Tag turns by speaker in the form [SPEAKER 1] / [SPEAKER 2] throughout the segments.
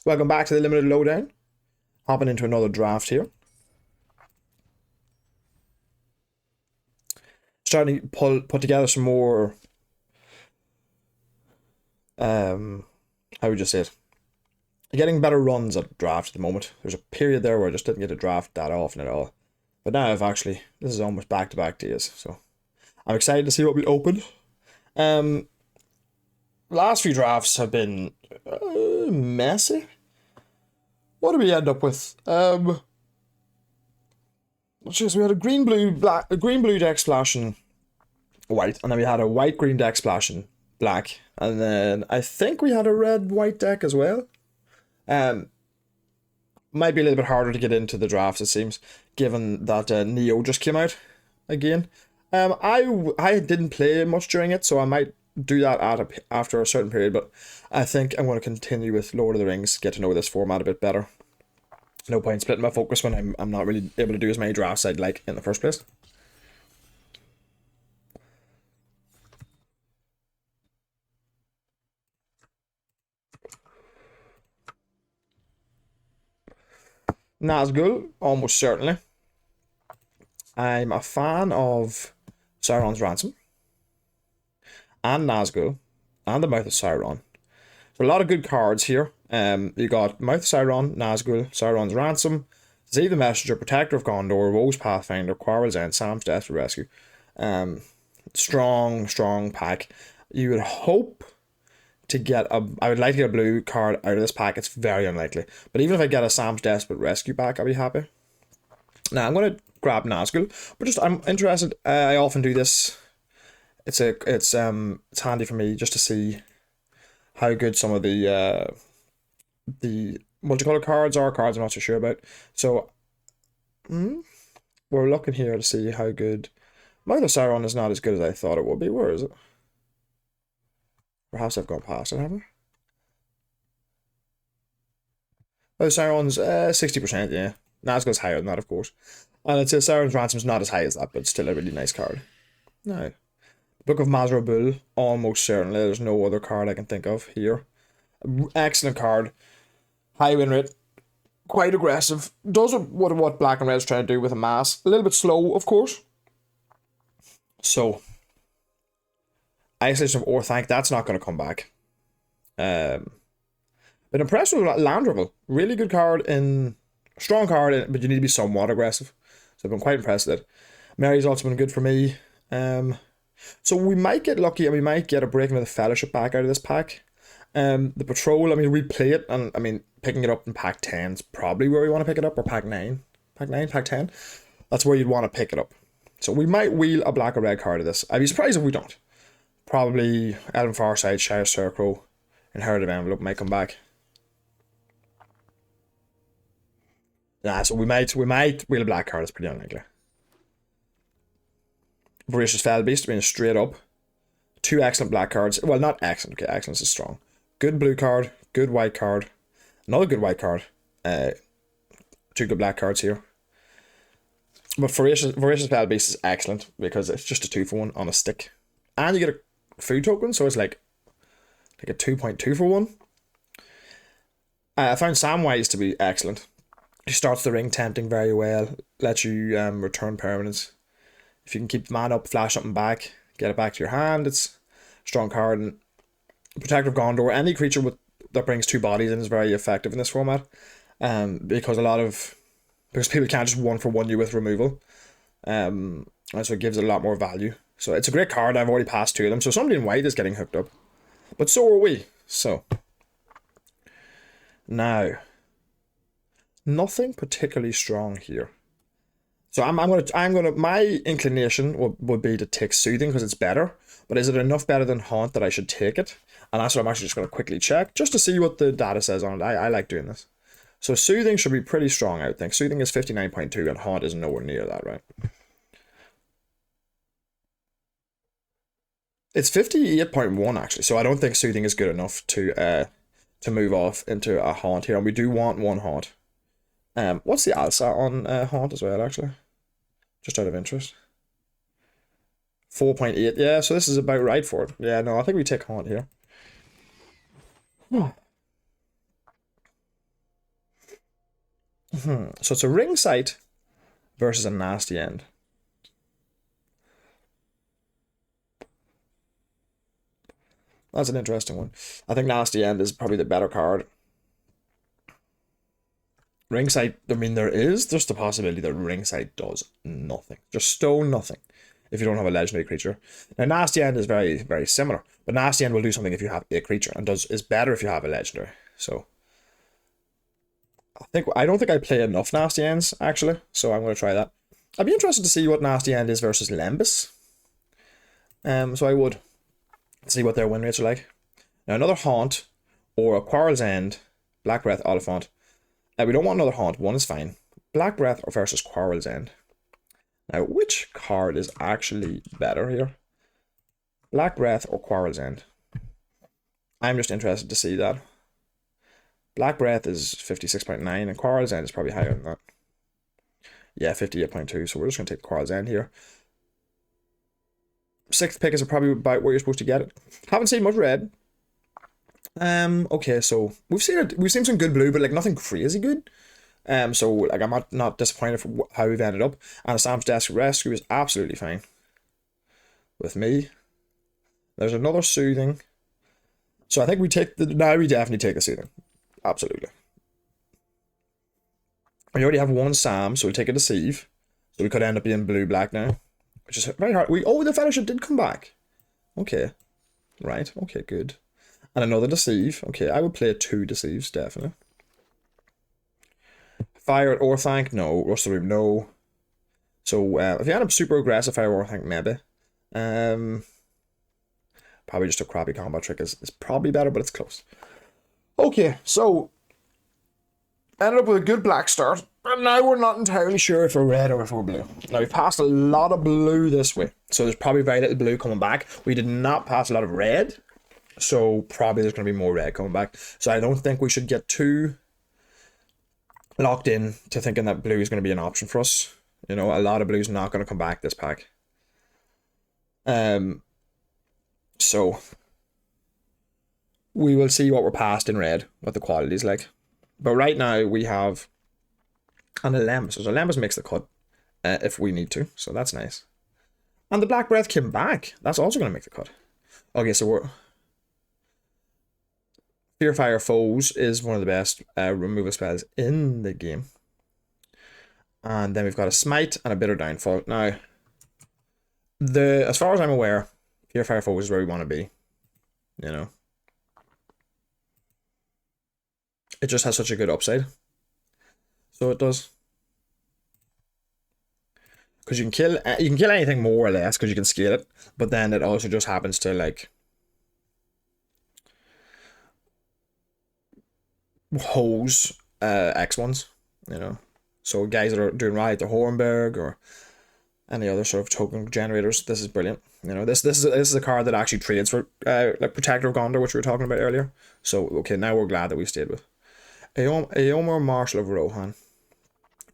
[SPEAKER 1] Welcome back to the Limited Lowdown. Hopping into another draft here. Starting to put together some more, how would you say it? Getting better runs at draft at the moment. There's a period there where I just didn't get to draft that often at all. But now this is almost back-to-back days, so I'm excited to see what we open. Last few drafts have been messy. What do we end up with? We had a green blue deck splashing white, and then we had a white green deck splashing black, and then I think we had a red white deck as well. Might be a little bit harder to get into the drafts, it seems, given that Neo just came out again. I didn't play much during it, so I might do that after a certain period, but I think I'm going to continue with Lord of the Rings, get to know this format a bit better. No point splitting my focus when I'm not really able to do as many drafts I'd like in the first place. Nazgul, almost certainly. I'm a fan of Sauron's Ransom and Nazgul and the Mouth of Sauron. So a lot of good cards here. You got Mouth of Sauron, Nazgul, Sauron's Ransom, Zee the Messenger, Protector of Gondor, Woe's Pathfinder, Quarrel's End, Sam's Desperate Rescue. Strong pack. You would hope to get I would like to get a blue card out of this pack. It's very unlikely. But even if I get a Sam's Desperate Rescue back, I'll be happy. Now I'm going to grab Nazgul, but I'm interested. I often do this. It's handy for me just to see how good some of the multicolored cards are. Cards I'm not so sure about. So we're looking here to see how good. Mouth of Sauron is not as good as I thought it would be. Where is it? Perhaps I've gone past it, haven't I? Oh, Sauron's 60%, yeah. Nazgul's higher than that, of course. And I'd say Sauron's Ransom's not as high as that, but it's still a really nice card. Now, Book of Mazrabul, almost certainly. There's no other card I can think of here. Excellent card. High win rate. Quite aggressive. Does what black and red's trying to do with a mass. A little bit slow, of course. So, Isolation of Orthanc, that's not going to come back. But impressed with Landrevel. Really good card strong card, but you need to be somewhat aggressive. So I've been quite impressed with it. Mary's also been good for me. So we might get lucky and we might get a Breaking of the Fellowship back out of this pack. The Patrol, we play it, and picking it up in pack 10 is probably where we want to pick it up, or pack 9. Pack 10. That's where you'd want to pick it up. So we might wheel a black or red card of this. I'd be surprised if we don't. Probably Elven Farsight, Shire Scarecrow, Inherited Envelope might come back. Nah, so we might wheel a black card. It's pretty unlikely. Voracious Fellbeast, straight up. 2 excellent black cards. Well, not excellent. Okay, excellence is strong. Good blue card. Good white card. Another good white card. 2 good black cards here. But Voracious Fellbeast is excellent because it's just a 2-for-1 on a stick. And you get a food token, so it's like a 2.2 for 1. I found Samwise to be excellent. He starts the ring tempting very well. Lets you return permanents. If you can keep the mana up, flash something back, get it back to your hand, it's a strong card. And Protector of Gondor, any creature that brings 2 bodies in is very effective in this format. Because people can't just 1-for-1 you with removal. And so it gives it a lot more value. So it's a great card. I've already passed 2 of them. So somebody in white is getting hooked up. But so are we. So now, nothing particularly strong here. So I'm gonna my inclination would be to take Soothing because it's better. But is it enough better than Haunt that I should take it? And that's what I'm actually just gonna quickly check just to see what the data says on it. I like doing this. So Soothing should be pretty strong, I would think. Soothing is 59.2 and Haunt is nowhere near that, right? It's 58.1 actually, so I don't think Soothing is good enough to move off into a Haunt here, and we do want 1 Haunt. What's the ALSA on Haunt as well, actually? Just out of interest. 4.8, yeah, so this is about right for it. Yeah, no, I think we take Haunt here. So it's a ring sight versus a nasty end. That's an interesting one. I think nasty end is probably the better card. Ring sight, I mean, there's the possibility that ring sight does nothing. Just stone nothing if you don't have a legendary creature. Now, nasty end is very, very similar, but nasty end will do something if you have a creature, and is better if you have a legendary. So I don't think I play enough nasty ends actually, so I'm going to try that. I'd be interested to see what nasty end is versus Lembas. So I would see what their win rates are like. Now another Haunt or a Quarrel's End, Black Breath, Oliphant. We don't want another Haunt. One is fine. Black Breath versus Quarrel's End. Now, which card is actually better here? Black Breath or Quarrel's End? I'm just interested to see that. Black Breath is 56.9 and Quarrel's End is probably higher than that. Yeah, 58.2. So we're just going to take Quarrel's End here. 6th pick is probably about where you're supposed to get it. Haven't seen much red. Okay, so we've seen some good blue, but like nothing crazy good. So like I'm not disappointed for how we've ended up. And Sam's Desk Rescue is absolutely fine with me. There's another Soothing. So I think we definitely take the Soothing. Absolutely. We already have one Sam, so we'll take a Deceive. So we could end up being blue-black now, which is very hard. The Fellowship did come back. Okay. Right, okay, good. And another Deceive. Okay, I would play 2 Deceives, definitely. Fire Orthanc, no. Rustle Room, no. So, if you end up super aggressive, Fire Orthanc, maybe. Probably just a crappy combat trick is probably better, but it's close. Okay, so ended up with a good black start, and now we're not entirely sure if we're red or if we're blue. Now, we've passed a lot of blue this way, so there's probably very little blue coming back. We did not pass a lot of red, so probably there's going to be more red coming back. So I don't think we should get too locked in to thinking that blue is going to be an option for us. You know, a lot of blue's not going to come back this pack. So we will see what we're past in red, what the quality's like. But right now we have an Alembus. So Alembus makes the cut if we need to. So that's nice. And the Black Breath came back. That's also going to make the cut. Okay, so we're... Fearfire Foes is one of the best removal spells in the game. And then we've got a Smite and a Bitter Downfall. Now, as far as I'm aware, Fearfire Foes is where we want to be. You know? It just has such a good upside. So it does. Because you can kill anything more or less because you can scale it. But then it also just happens to like hose X1s, you know. So guys that are doing right, the Hornberg or any other sort of token generators, this is brilliant. You know, this is a card that actually trades for like Protector of Gondor, which we were talking about earlier. So okay, now we're glad that we stayed with Aomer, Marshal of Rohan.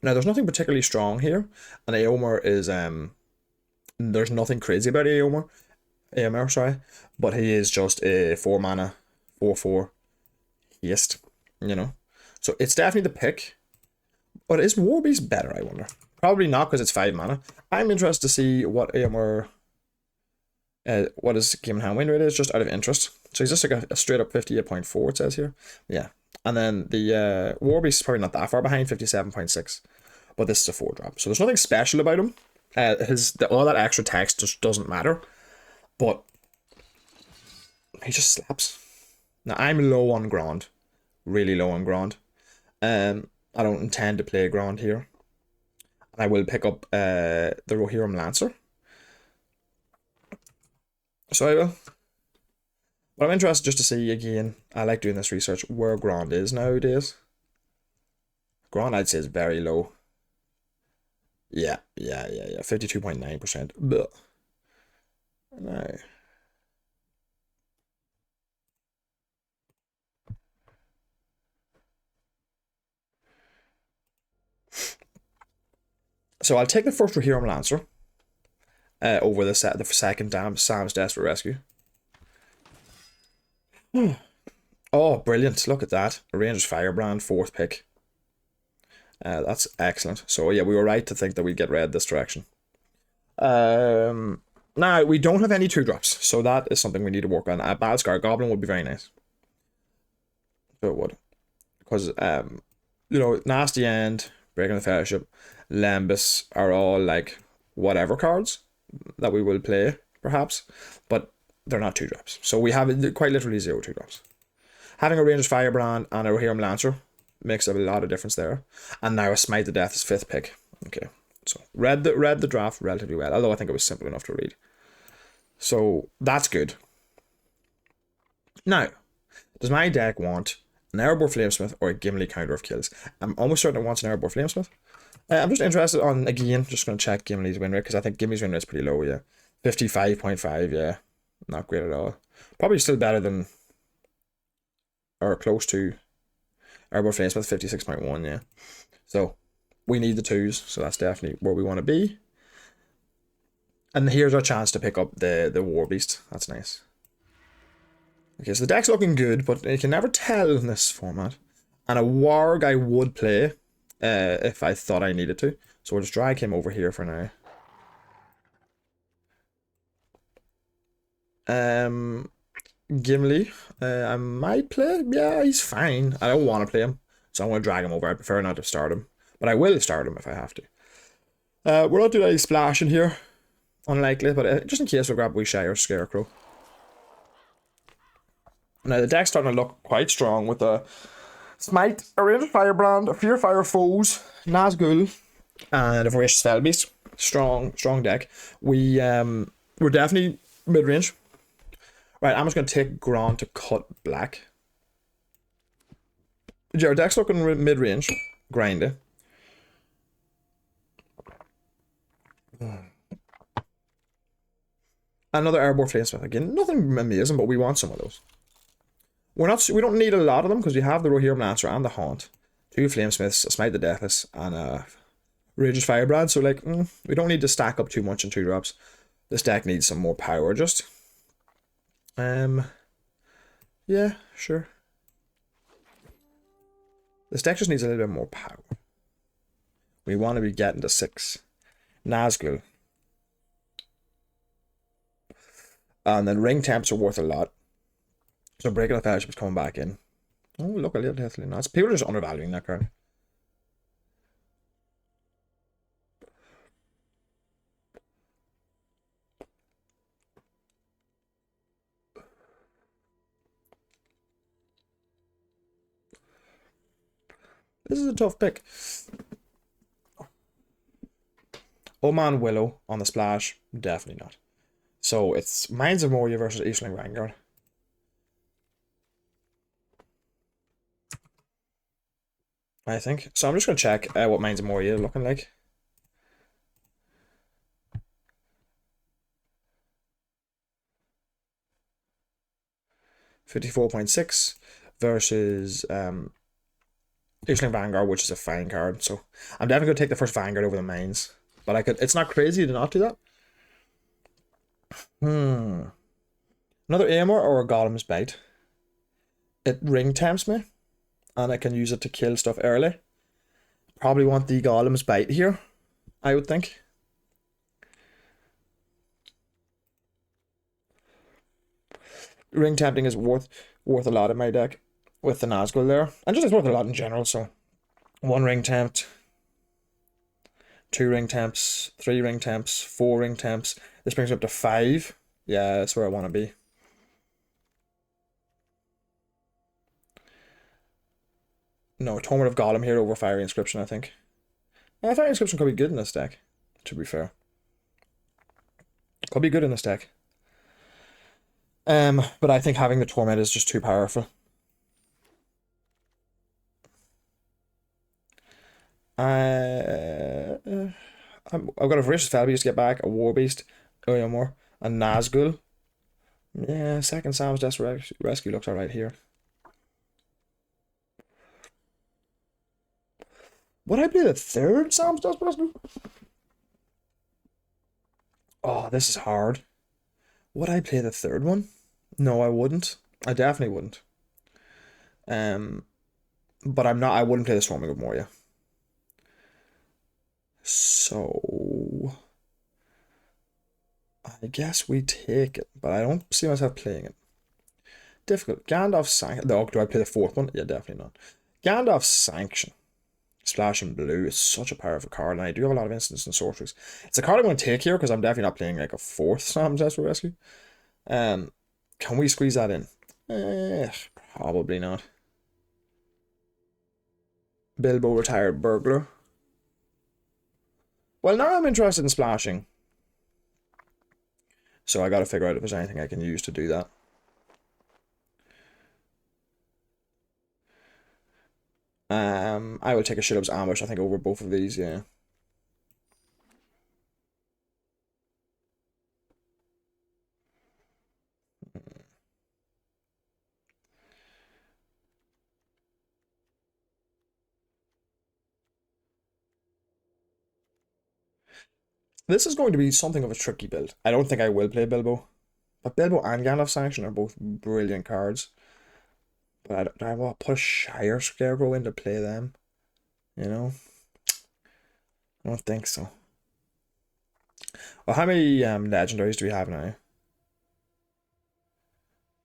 [SPEAKER 1] Now there's nothing particularly strong here, and Aomer is there's nothing crazy about Aomer, sorry, but he is just a 4 mana 4/4 haste, you know. So it's definitely the pick. But is Warbeast better, I wonder? Probably not, because it's 5 mana. I'm interested to see what Aomer what his game and hand win rate is, just out of interest. So he's just like a straight up 58.4, it says here. Yeah. And then the Warbeast is probably not that far behind, 57.6. But this is a 4-drop. So there's nothing special about him. All that extra text just doesn't matter. But he just slaps. Now I'm low on Grand. Really low on Grand. I don't intend to play Grand here. I will pick up the Rohirrim Lancer. So I will. But I'm interested just to see again. I like doing this research where Grand is nowadays. Grand I'd say is very low. Yeah. 52.9%. No. So I'll take the first Rohirrim Lancer over the second Sam's Desperate Rescue. Oh, brilliant. Look at that. A Ranger's Firebrand, 4th pick. That's excellent. So yeah, we were right to think that we'd get red this direction. Now we don't have any 2-drops, so that is something we need to work on. A Balscar Goblin would be very nice. So it would. Because you know, Nasty End, Breaking the Fellowship, Lembas are all like whatever cards that we will play, perhaps, but they're not 2-drops. So we have quite literally 0 2-drops. Having a Ranger's Firebrand and a Rohirrim Lancer makes a lot of difference there. And now a Smite the Death is 5th pick. Okay, so read the draft relatively well, although I think it was simple enough to read. So that's good. Now, does my deck want an Erebor Flamesmith or a Gimli counter of kills? I'm almost certain it wants an Erebor Flamesmith. I'm just interested on, again, just going to check Gimli's win rate, because I think Gimli's win rate's pretty low, yeah. 55.5, yeah. Not great at all. Probably still better than, or close to, Erebor Flamesmith, 56.1, yeah. So, we need the 2s, so that's definitely where we want to be. And here's our chance to pick up the War Beast. That's nice. Okay, so the deck's looking good, but you can never tell in this format. And a Warg I would play if I thought I needed to. So we'll just drag him over here for now. Gimli, I might play. Yeah, he's fine. I don't want to play him, so I'm going to drag him over. I prefer not to start him, but I will start him if I have to. We're not doing any splashing here. Unlikely, but just in case we'll grab a wee Shire Scarecrow. Now the deck's starting to look quite strong with a Smite, a Ranger's Firebrand, a Fear Fire Foes, Nazgul, and a Voracious Fellbeast. Strong deck. We're definitely mid-range. Right, I'm just going to take Gron to cut black. Yeah, our deck's looking mid-range. Grind it. Another Erebor Flamesmith. Again, nothing amazing, but we want some of those. We don't need a lot of them because we have the Rohirrim Lancer and the Haunt, 2 Flamesmiths, a Smite the Deathless, and a Ranger's Firebrand. So like, we don't need to stack up too much in 2-drops. This deck needs some more power, just. Yeah, sure. This deck just needs a little bit more power. We want to be getting to 6. Nazgul. And then Ring Temps are worth a lot. So Breaking the Fellowship is coming back in. Oh, look, a little deathly nice. People are just undervaluing that card. This is a tough pick. Oman Willow on the splash, definitely not. So it's Mines of Moria versus Eastling Vanguard. I think. So I'm just going to check what Mines of Moria are looking like. $54.6 versus Eastling Vanguard, which is a fine card. So I'm definitely going to take the first Vanguard over the Mines. But I could. It's not crazy to not do that. Another Amor or a Golem's Bite. It ring tempts me, and I can use it to kill stuff early. Probably want the Golem's Bite here, I would think. Ring tempting is worth a lot in my deck with the Nazgul there, and just it's worth a lot in general. So 1 ring tempt, 2 ring temps, 3 ring temps, 4 ring temps. This brings me up to 5. Yeah, that's where I want to be. No, Torment of Golem here over Fiery Inscription, I think. Fiery Inscription could be good in this deck, to be fair. Could be good in this deck. But I think having the Torment is just too powerful. I've got a Voracious Fellbeast to get back, a War Beast, more, a Nazgul. Yeah, second Sam's Death Rescue looks alright here. Would I play the third Sam's Death Rescue? Oh, this is hard. Would I play the third one? No, I wouldn't. I definitely wouldn't. But I wouldn't play the Swarming of Moria. So I guess we take it, but I don't see myself playing it. Difficult. Gandalf Sanction. No, do I play the fourth one? Yeah, definitely not. Gandalf Sanction. Splash and blue is such a powerful card, and I do have a lot of instants and sorceries. It's a card I'm going to take here because I'm definitely not playing like a fourth Sam's Desperate Rescue. Can we squeeze that in? Probably not. Bilbo Retired Burglar. Well, now I'm interested in splashing. So I gotta figure out if there's anything I can use to do that. I will take a Shilob's Ambush, I think, over both of these, yeah. This is going to be something of a tricky build. I don't think I will play Bilbo. But Bilbo and Gandalf Sanction are both brilliant cards. But I want to put a Shire Scarecrow in to play them. You know? I don't think so. Well, how many legendaries do we have now?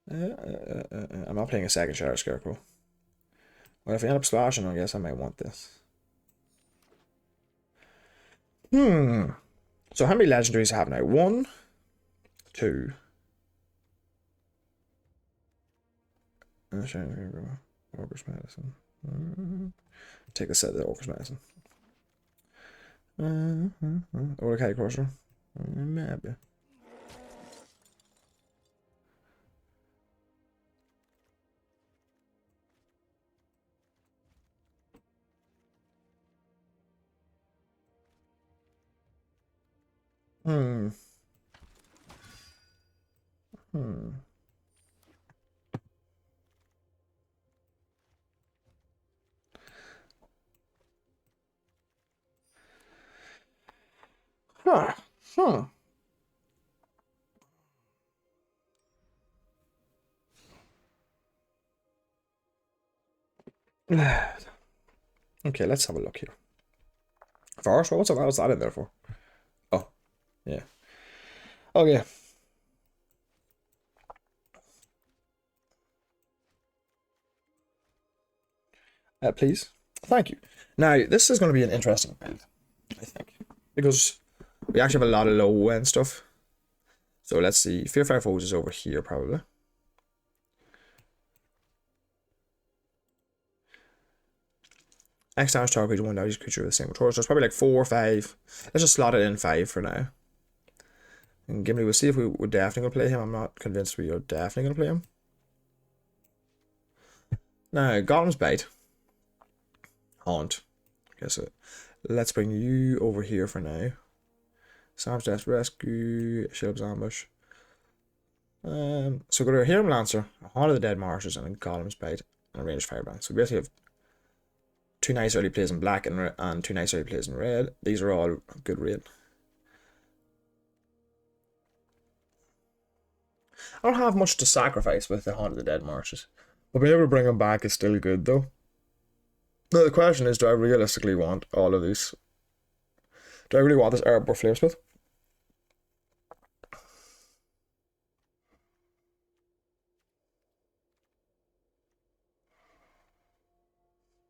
[SPEAKER 1] I'm not playing a second Shire Scarecrow. Well, if we end up splashing, I guess I might want this. So how many legendaries have now? 1, 2. Orcus Medicine. Take a set of the Orcus Medicine. Or a Kite Crusher. Maybe. Hmm. Huh. Huh. Okay, let's have a look here. Forest? What's that in there for? Oh, yeah. Okay. Please. Thank you. Now, this is going to be an interesting build, I think. Because we actually have a lot of low end stuff. So let's see. Fear Fire Foes is over here, probably. X damage target creature, 1 damage creature with the same controller. So it's probably like 4 or 5. Let's just slot it in 5 for now. And Gimli, we'll see if we're definitely going to play him. I'm not convinced we are definitely going to play him. Now, Golem's Bite. Haunt. Guess it. Let's bring you over here for now. Sam's Death Rescue, Shilob's Ambush. So go to Hero Lancer, a Haunt of the Dead Marshes, and a Golem's Bite, and a Ranged Firebrand. So we basically have 2 nice early plays in black and 2 nice early plays in red. These are all good rate. I don't have much to sacrifice with the Haunt of the Dead Marshes. But being able to bring them back is still good, though. Now, the question is, do I realistically want all of these? Do I really want this Erebor Flamesmith?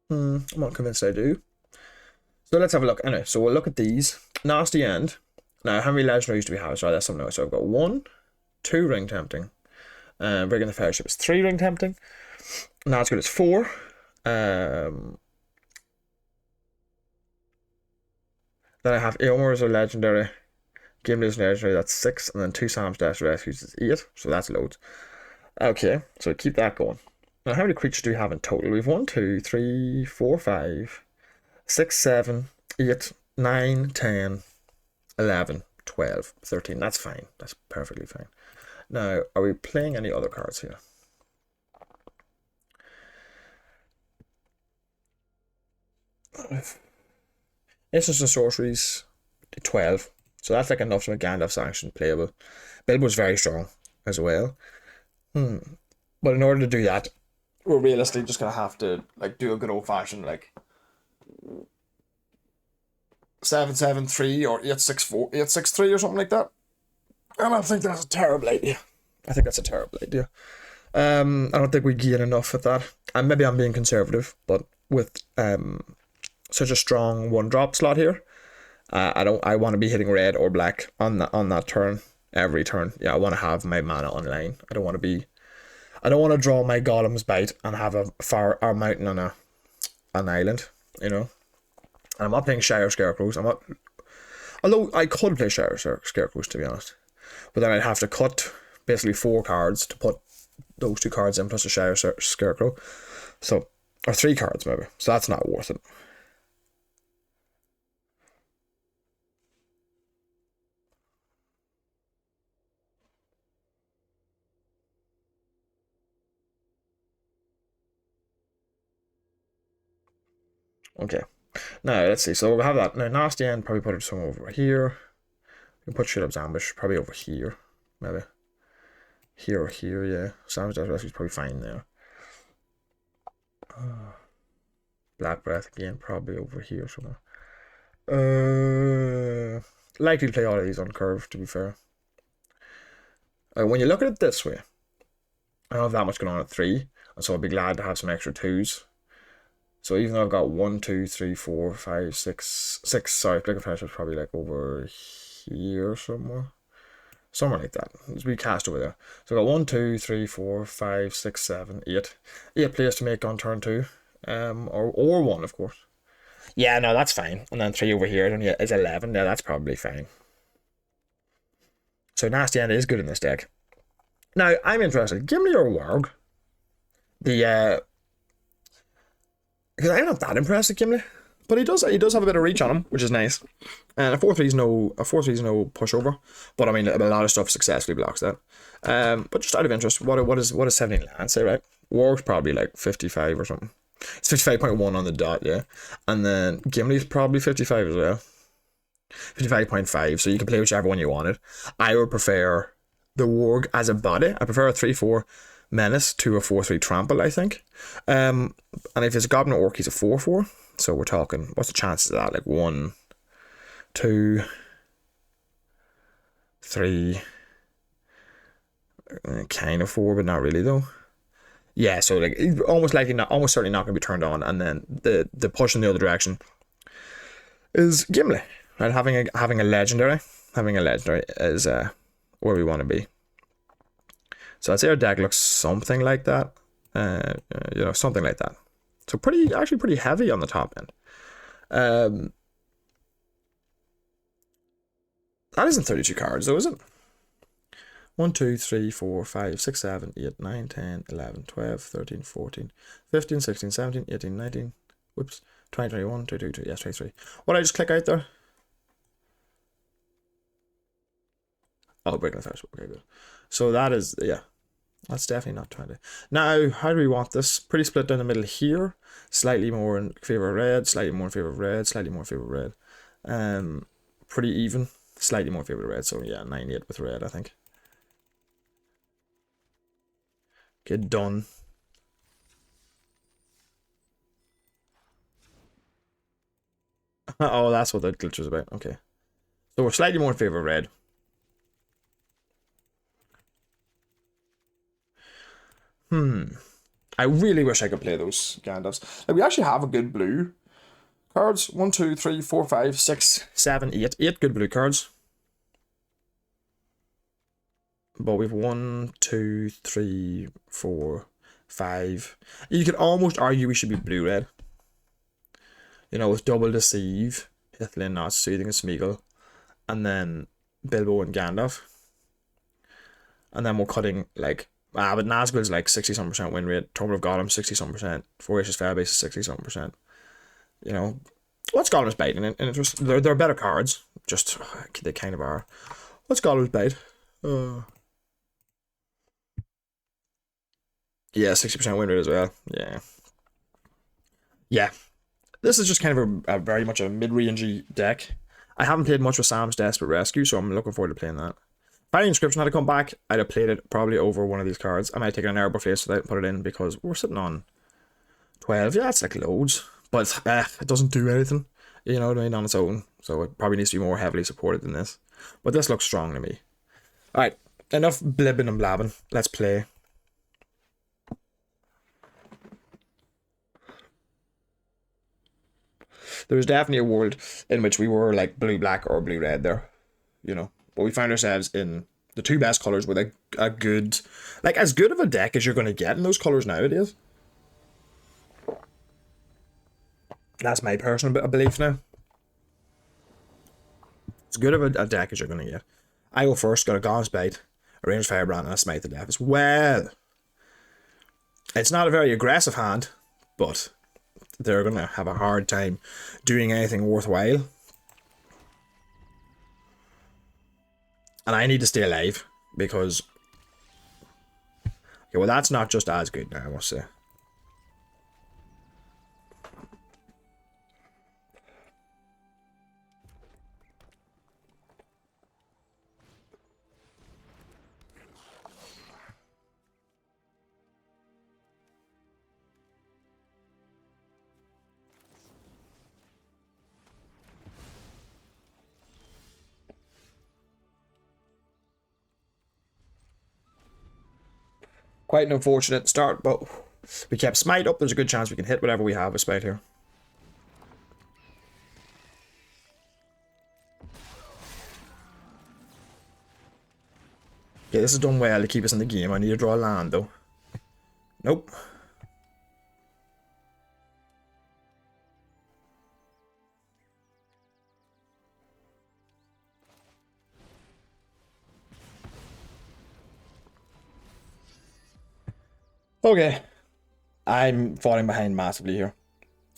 [SPEAKER 1] I'm not convinced I do. So let's have a look. Anyway, so we'll look at these. Nasty End. Now, how many legendaries do we have? So that's something else. So I've got 1, 2 Ring Tempting. Breaking the Fellowship is 3 Ring Tempting. Now it's good, it's 4. Then I have Aylmer as a legendary. Gimli is legendary, that's 6. And then 2 Sam's Death Rescues is 8. So that's loads. Okay, so keep that going. Now, how many creatures do we have in total? We have 1, 2, 3, 4, 5, 6, 7, 8, 9, 10, 11, 12, 13. That's fine. That's perfectly fine. Now, are we playing any other cards here? Instants and sorceries, 12. So that's like enough to make Gandalf Sanction playable. Bilbo's very strong as well. But in order to do that, we're realistically just gonna have to like do a good old fashioned like 773 or 864, 863 or something like that. And I think that's a terrible idea. I think that's a terrible idea. I don't think we gain enough with that. And maybe I'm being conservative, but with such a strong one drop slot here, I want to be hitting red or black on that turn every turn. Yeah, I want to have my mana online. I don't want to draw my Golem's Bite and have a mountain on an island, you know. And I'm not playing Shire Scarecrows. Although I could play Shire Scarecrows, to be honest, but then I'd have to cut basically 4 cards to put those 2 cards in plus a Shire Scarecrow, so, or 3 cards maybe. So that's not worth it. Okay, now let's see. So we'll have that. Now Nasty End, probably put it somewhere over here. We can put Shut-Up's Ambush probably over here, maybe. Here or here, yeah. Sam's Death Rescue is probably fine there. Black Breath again, probably over here somewhere. Likely to play all of these on curve, to be fair. When you look at it this way, I don't have that much going on at 3, and so I'd be glad to have some extra 2s. So even though I've got 1, 2, 3, 4, 5, 6, sorry, Blink of Flash was probably like over here somewhere. Somewhere like that. Let's be cast over there. So I've got 1, 2, 3, 4, 5, 6, 7, 8. 8 plays to make on turn 2. Or 1, of course. Yeah, no, that's fine. And then 3 over here is 11. Yeah, that's probably fine. So Nasty End is good in this deck. Now, I'm interested. Give me your Warg. Because I'm not that impressed with Gimli, but he does have a bit of reach on him, which is nice. And a 4/3 is no pushover, but I mean a lot of stuff successfully blocks that. But just out of interest, what does 17 land say, right? Warg's probably like 55 or something. It's 55.1 on the dot, yeah. And then Gimli's probably 55 as well. 55.5, so you can play whichever one you wanted. I would prefer the Warg as a body. I prefer a 3/4 Menace to a 4/3 Trample, I think. And if it's a Goblin or Orc, he's a 4/4. So we're talking, what's the chances of that? Like 1, 2, 3, kind of 4, but not really though. Yeah, so like almost certainly not going to be turned on, and then the push in the other direction is Gimli. Right, having a legendary is where we want to be. So I'd say our deck looks something like that. Something like that. So actually pretty heavy on the top end. That isn't 32 cards though, is it? 1, 2, 3, 4, 5, 6, 7, 8, 9, 10, 11, 12, 13, 14, 15, 16, 17, 18, 19. Whoops. 20, 21, 22, 23. Yes, 23. What did I just click out there? Oh, breaking the first. Okay, good. So that is, yeah. That's definitely not 20. Now, how do we want this? Pretty split down the middle here. Slightly more in favor of red, slightly more in favor of red, slightly more in favor of red. Pretty even. Slightly more in favor of red. So yeah, 9-8 with red, I think. Get done. Oh, that's what that glitch was about. Okay. So we're slightly more in favor of red. I really wish I could play those Gandalfs. Like, we actually have a good blue cards. 1, 2, 3, 4, 5, 6, 7, 8. 8 good blue cards. But we've 1, 2, 3, 4, 5. You could almost argue we should be blue-red. You know, with Double Deceive, Hithlin, Not Soothing, and Smeagol. And then Bilbo and Gandalf. And then we're cutting, like... but Nazgul's like 60-something% win rate. Torment of Gollum, 60-something%. Voracious Fairbase is 60-something%. You know, what's Gollum's Bite? And they're better cards. Just, they kind of are. What's Gollum's Bite? Yeah, 60% win rate as well. Yeah. Yeah. This is just kind of a very much a mid-rangey deck. I haven't played much with Sam's Desperate Rescue, so I'm looking forward to playing that. If Fire Inscription had to come back, I'd have played it probably over one of these cards. I might have taken an Arbor Face without and put it in because we're sitting on 12. Yeah, that's like loads. But it doesn't do anything. You know what I mean, on its own. So it probably needs to be more heavily supported than this. But this looks strong to me. Alright, enough blibbing and blabbing. Let's play. There was definitely a world in which we were like blue-black or blue-red there, you know. But we found ourselves in the two best colours with a good, like as good of a deck as you're going to get in those colours nowadays. That's my personal belief now. As good of a deck as you're going to get. I go first, got a Gaunt's Bite, a Range Firebrand, and a Smite to Death as well. It's not a very aggressive hand, but they're going to have a hard time doing anything worthwhile. And I need to stay alive, because... Okay, well that's not just as good now, I must say. Quite an unfortunate start, but we kept Smite up. There's a good chance we can hit whatever we have with Smite here. Okay, this is done well to keep us in the game. I need to draw a land, though. Nope. Okay. I'm falling behind massively here.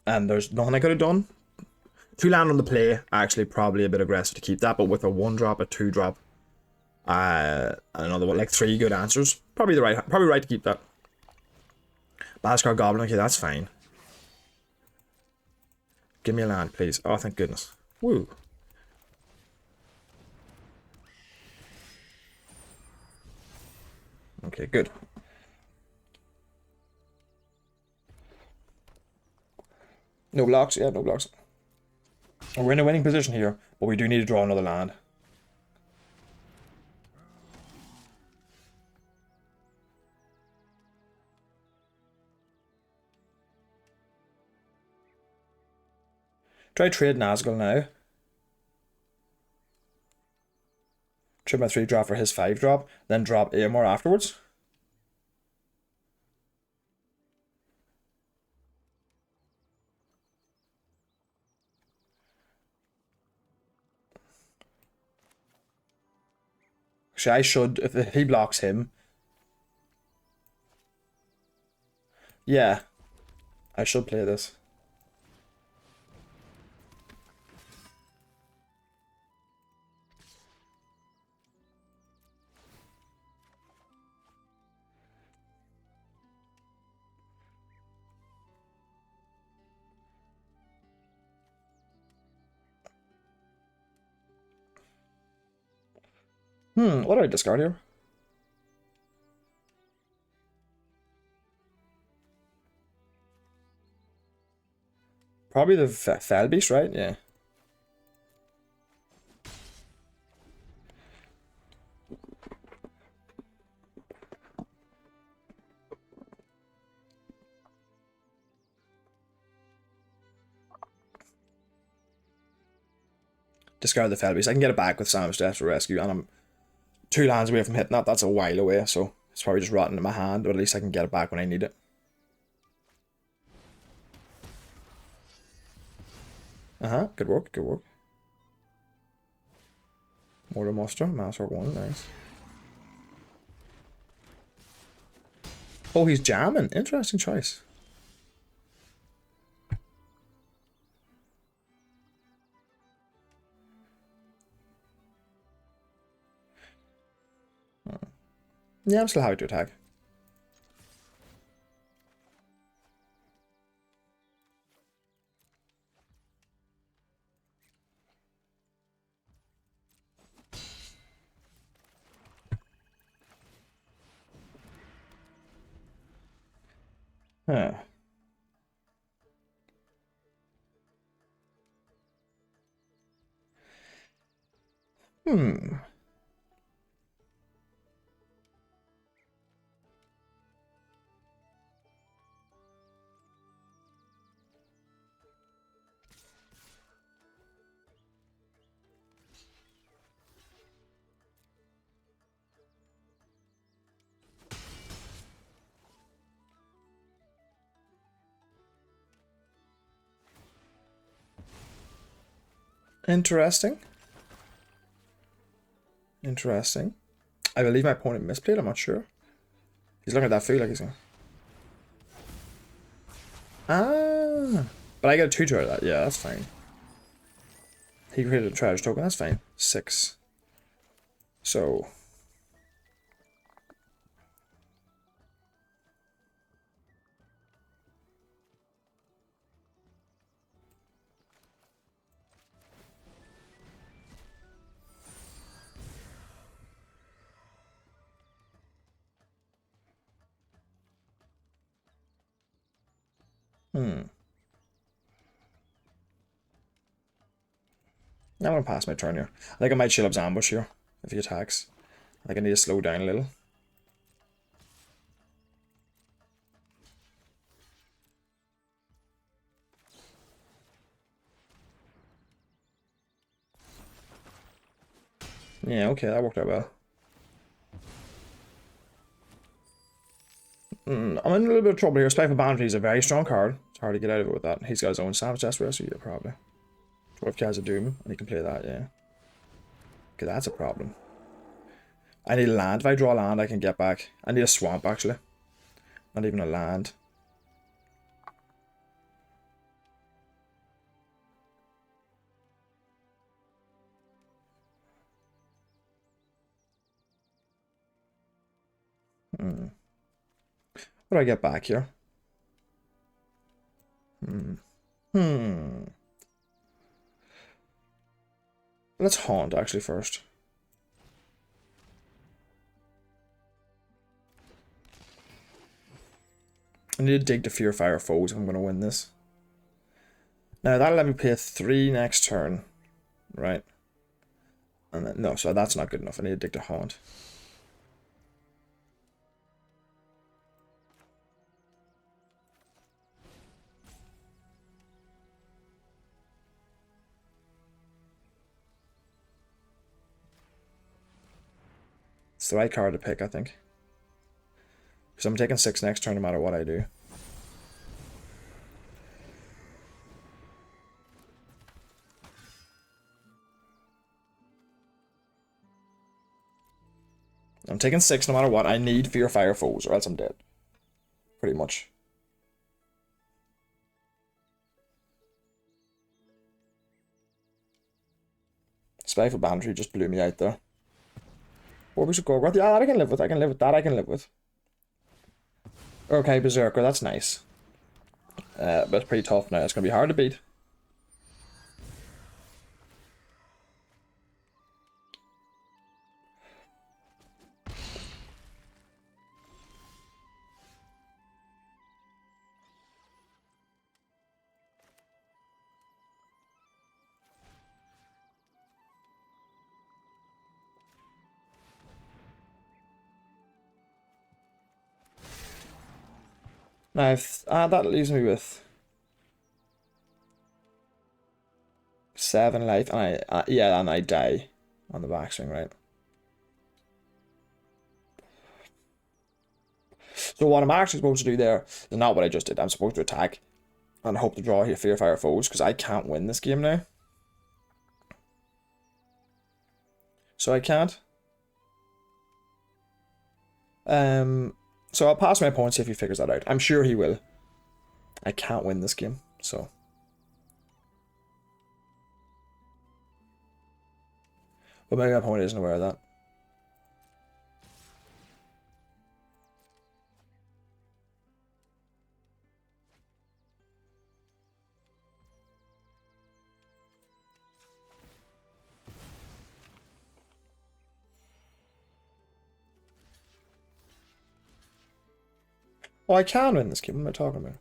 [SPEAKER 1] And there's nothing I could have done. 2 land on the play, actually probably a bit aggressive to keep that, but with a 1-drop, a 2-drop, another one, like 3 good answers. Probably right to keep that. Balaskar Goblin, okay, that's fine. Give me a land, please. Oh, thank goodness. Woo. Okay, good. No blocks, yeah, no blocks. We're in a winning position here, but we do need to draw another land. Try trade Nazgul now. Trade my 3-drop for his 5-drop, then drop Amor afterwards. Actually, I should, if he blocks him. Yeah, I should play this. What do I discard here? Probably the Fell Beast, right? Yeah. Discard the Fell Beast. I can get it back with Savage Death for Rescue, and I'm 2 lands away from hitting that. That's a while away, so it's probably just rotting in my hand, but at least I can get it back when I need it. Good work, good work. Mortar Muster, Master 1, nice. Oh, he's jamming. Interesting choice. Yeah, I'm still happy to attack. Huh. Hmm. Interesting. Interesting. I believe my opponent misplayed, I'm not sure. He's looking at that food like he's going. Ah. But I get a 2 out of that. Yeah, that's fine. He created a treasure token, that's fine. 6. So. I'm gonna pass my turn here. I think I might chill up's ambush here if he attacks. I think I need to slow down a little. Yeah, okay, that worked out well. I'm in a little bit of trouble here. Spiteful Bounty is a very strong card. It's hard to get out of it with that. He's got his own Savage Desperate, so yeah, probably. What if he has a Doom and he can play that, yeah. Okay, that's a problem. I need a land. If I draw a land, I can get back. I need a swamp, actually. Not even a land. What do I get back here? Let's haunt, actually, first. I need to dig to Fear Fire foes if I'm going to win this. Now, that'll let me play a 3 next turn. Right? And then, no, so that's not good enough. I need to dig to haunt. It's the right card to pick, I think. Because I'm taking 6 next turn no matter what I do. I'm taking 6 no matter what. I need Fear Fire foes or else I'm dead. Pretty much. Spiteful Boundary just blew me out there. What we should go with? Yeah, that I can live with. I can live with that. I can live with. Okay, Berserker, that's nice. But it's pretty tough now. It's going to be hard to beat. Now, that leaves me with 7 life, and yeah, and I die on the backswing, right? So what I'm actually supposed to do there is not what I just did. I'm supposed to attack and hope to draw here Fear Fire foes because I can't win this game now. So I can't. So I'll pass my opponent, see if he figures that out. I'm sure he will. I can't win this game, so. But maybe my opponent isn't aware of that. Oh, I can win this game. What am I talking about?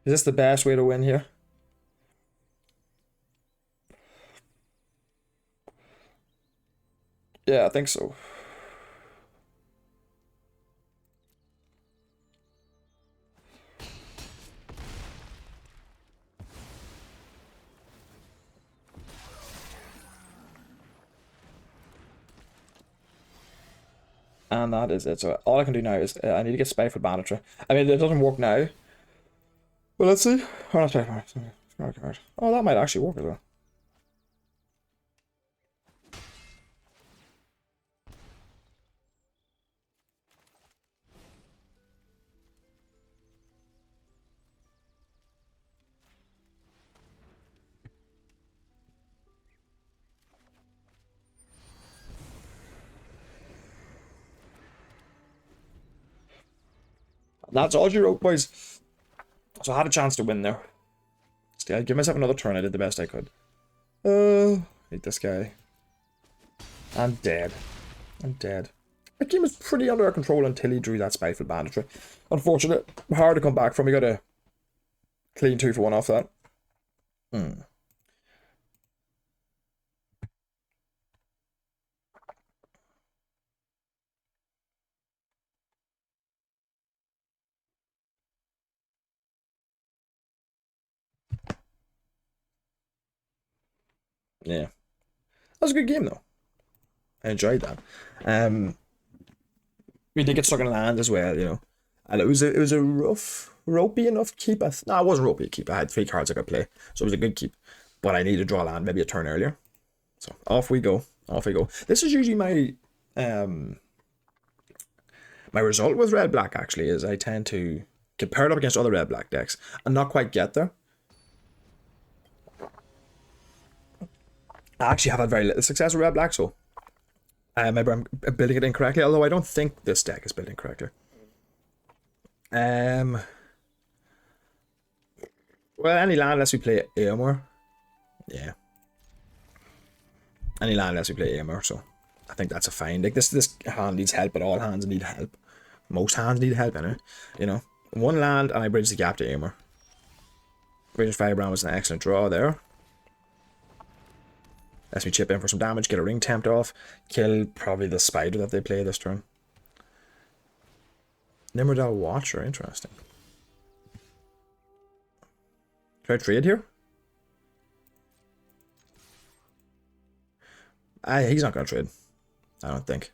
[SPEAKER 1] Is this the best way to win here? Yeah, I think so. And that is it. So all I can do now is I need to get Spiteful Banditry. I mean, it doesn't work now. But let's see. Oh, not Spiteful. Oh, that might actually work as well. That's all you wrote, boys. So I had a chance to win there. Still, I'd give myself another turn. I did the best I could. Hate this guy. I'm dead. I'm dead. The game was pretty under our control until he drew that Spiteful Banditry. Unfortunate. Hard to come back from. We got a clean 2 for 1 off that. Yeah. That was a good game though. I enjoyed that. We did get stuck in land as well, you know. And it was a ropey enough keep. No, it wasn't ropey a keep. I had 3 cards I could play. So it was a good keep. But I needed to draw land maybe a turn earlier. So off we go. Off we go. This is usually my my result with red black actually is I tend to get paired up against other red black decks and not quite get there. I actually have had very little success with red black, so maybe I'm building it incorrectly, although I don't think this deck is built incorrectly. Well, any land lets we play Aemor. Yeah. Any land lets we play Aemor, so I think that's a fine. Like this hand needs help, but all hands need help. Most hands need help, anyway. You know, 1 land and I bridge the gap to Aemor. Raging Firebrand was an excellent draw there. Lets me chip in for some damage, get a ring tempt off, kill probably the spider that they play this turn. Nimrodal Watcher, interesting. Can I trade here? He's not going to trade. I don't think.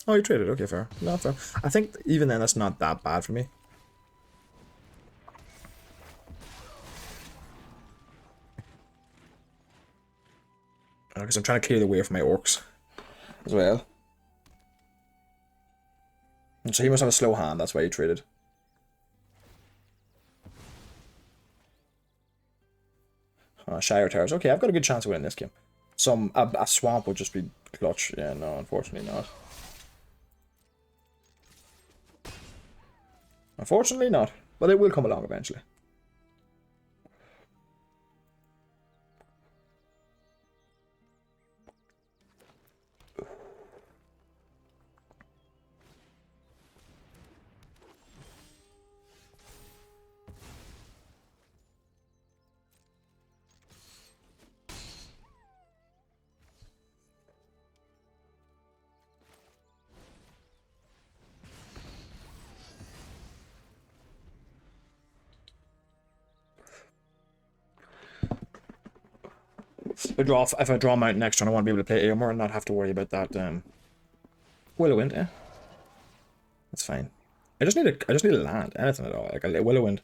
[SPEAKER 1] Oh, you traded. Okay, fair. Not fair. I think even then that's not that bad for me. Because I'm trying to clear the way for my orcs as well. And so he must have a slow hand, that's why he traded. Shire Towers. Okay, I've got a good chance of winning this game. A swamp would just be clutch. Yeah, no, unfortunately not. Unfortunately not. But it will come along eventually. If I draw him out next turn, I want to be able to play Aemor and not have to worry about that Willowwind, yeah. That's fine. I just need a land, anything at all. Like a Willowwind.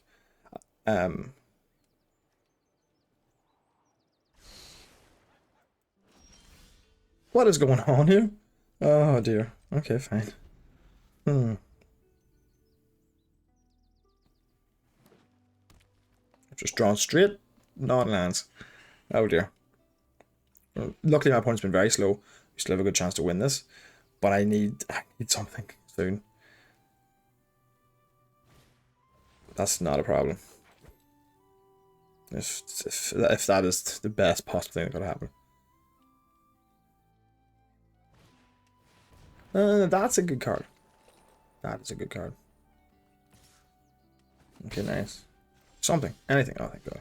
[SPEAKER 1] What is going on here? Oh dear. Okay, fine. Just drawn straight, not lands. Oh dear. Luckily my opponent's been very slow. We still have a good chance to win this. But I need something soon. That's not a problem. If that is the best possible thing that could happen. That's a good card. That is a good card. Okay, nice. Something. Anything. Oh, thank God.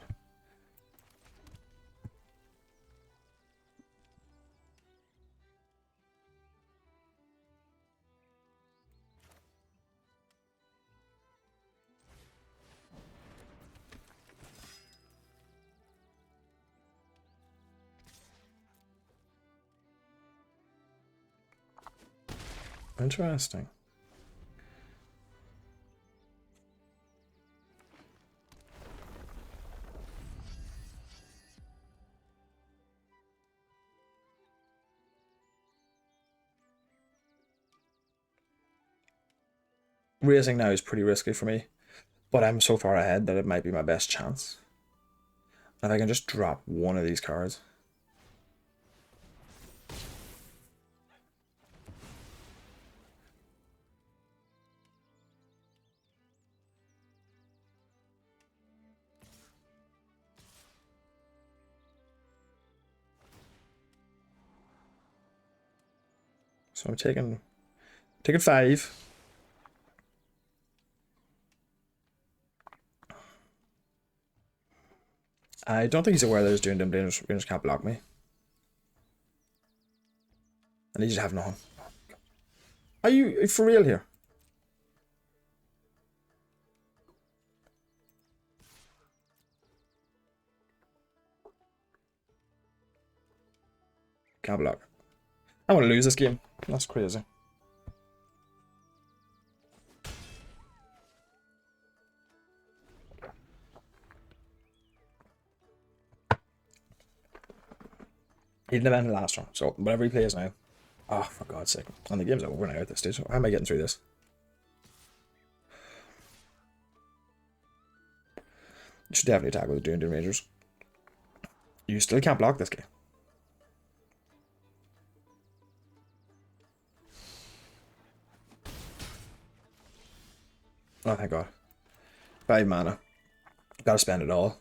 [SPEAKER 1] Interesting. Raising now is pretty risky for me, but I'm so far ahead that it might be my best chance. If I can just drop one of these cards. So I'm taking 5. I don't think he's aware that he's doing them. Rangers can't block me. And he just have nothing. Are you for real here? Can't block. I'm gonna lose this game. That's crazy. He didn't have anything last round, so whatever he plays now. Oh, for God's sake. And the game's over now at this stage. How am I getting through this? You should definitely tackle the Doom Rangers. You still can't block this guy. Oh, thank God. 5 mana. Gotta spend it all.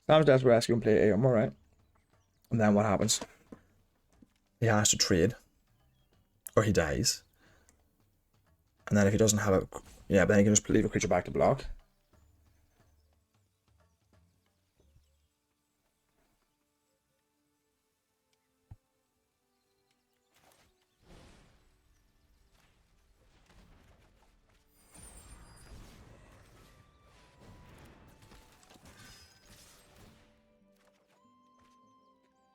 [SPEAKER 1] Sam's desperate rescue and play ARM, alright. And then what happens? He has to trade. Or he dies. And then if he doesn't have a... Yeah, but then he can just leave a creature back to block.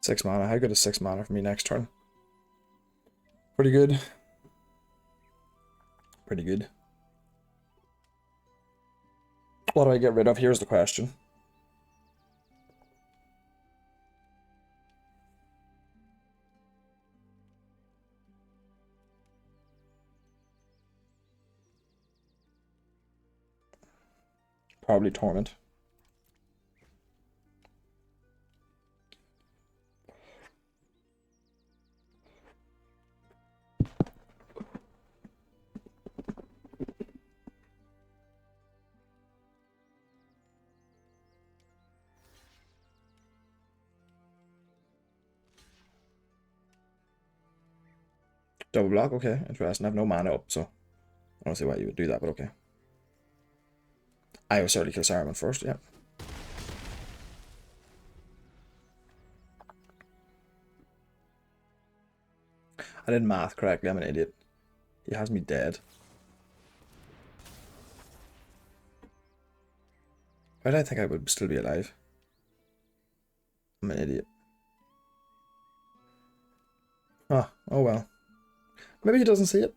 [SPEAKER 1] Six mana. How good is 6 mana for me next turn? Pretty good. Pretty good. What do I get rid of? Here's the question. Probably Torment. Double block, okay, interesting. I have no mana up, so I don't see why you would do that, but okay. I would certainly kill Saruman first, yeah. I did math correctly, I'm an idiot. He has me dead. Why did I think I would still be alive? I'm an idiot. Oh well. Maybe he doesn't see it.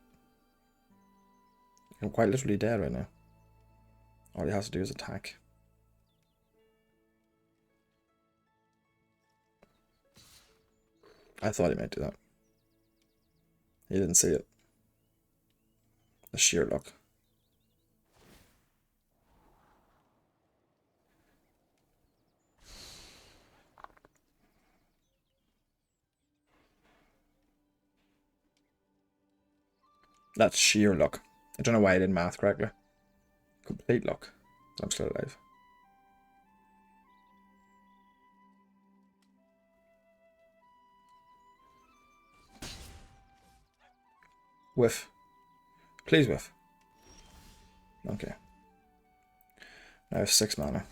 [SPEAKER 1] I'm quite literally dead right now. All he has to do is attack. I thought he might do that. He didn't see it. The sheer luck. That's sheer luck. I don't know why I didn't math correctly. Complete luck. I'm still alive. Whiff. Please whiff. Okay. Now I have 6 mana.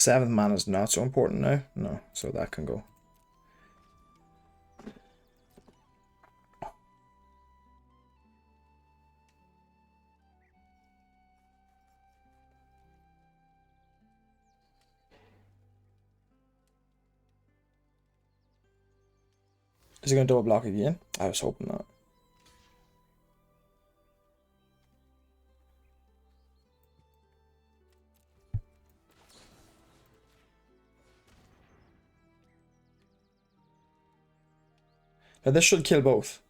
[SPEAKER 1] Seventh mana is not so important now. No, so that can go. Is he going to double block again? I was hoping not. Now this should kill both.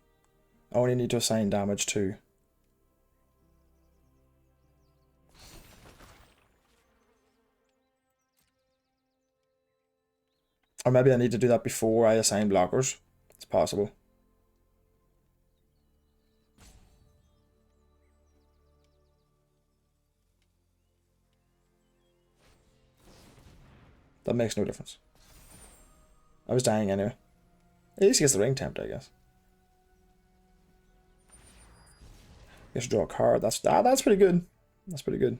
[SPEAKER 1] I only need to assign damage to. Or maybe I need to do that before I assign blockers. It's possible. That makes no difference. I was dying anyway. At least he gets the ring tempt, I guess. He has to draw a card. That's pretty good. That's pretty good.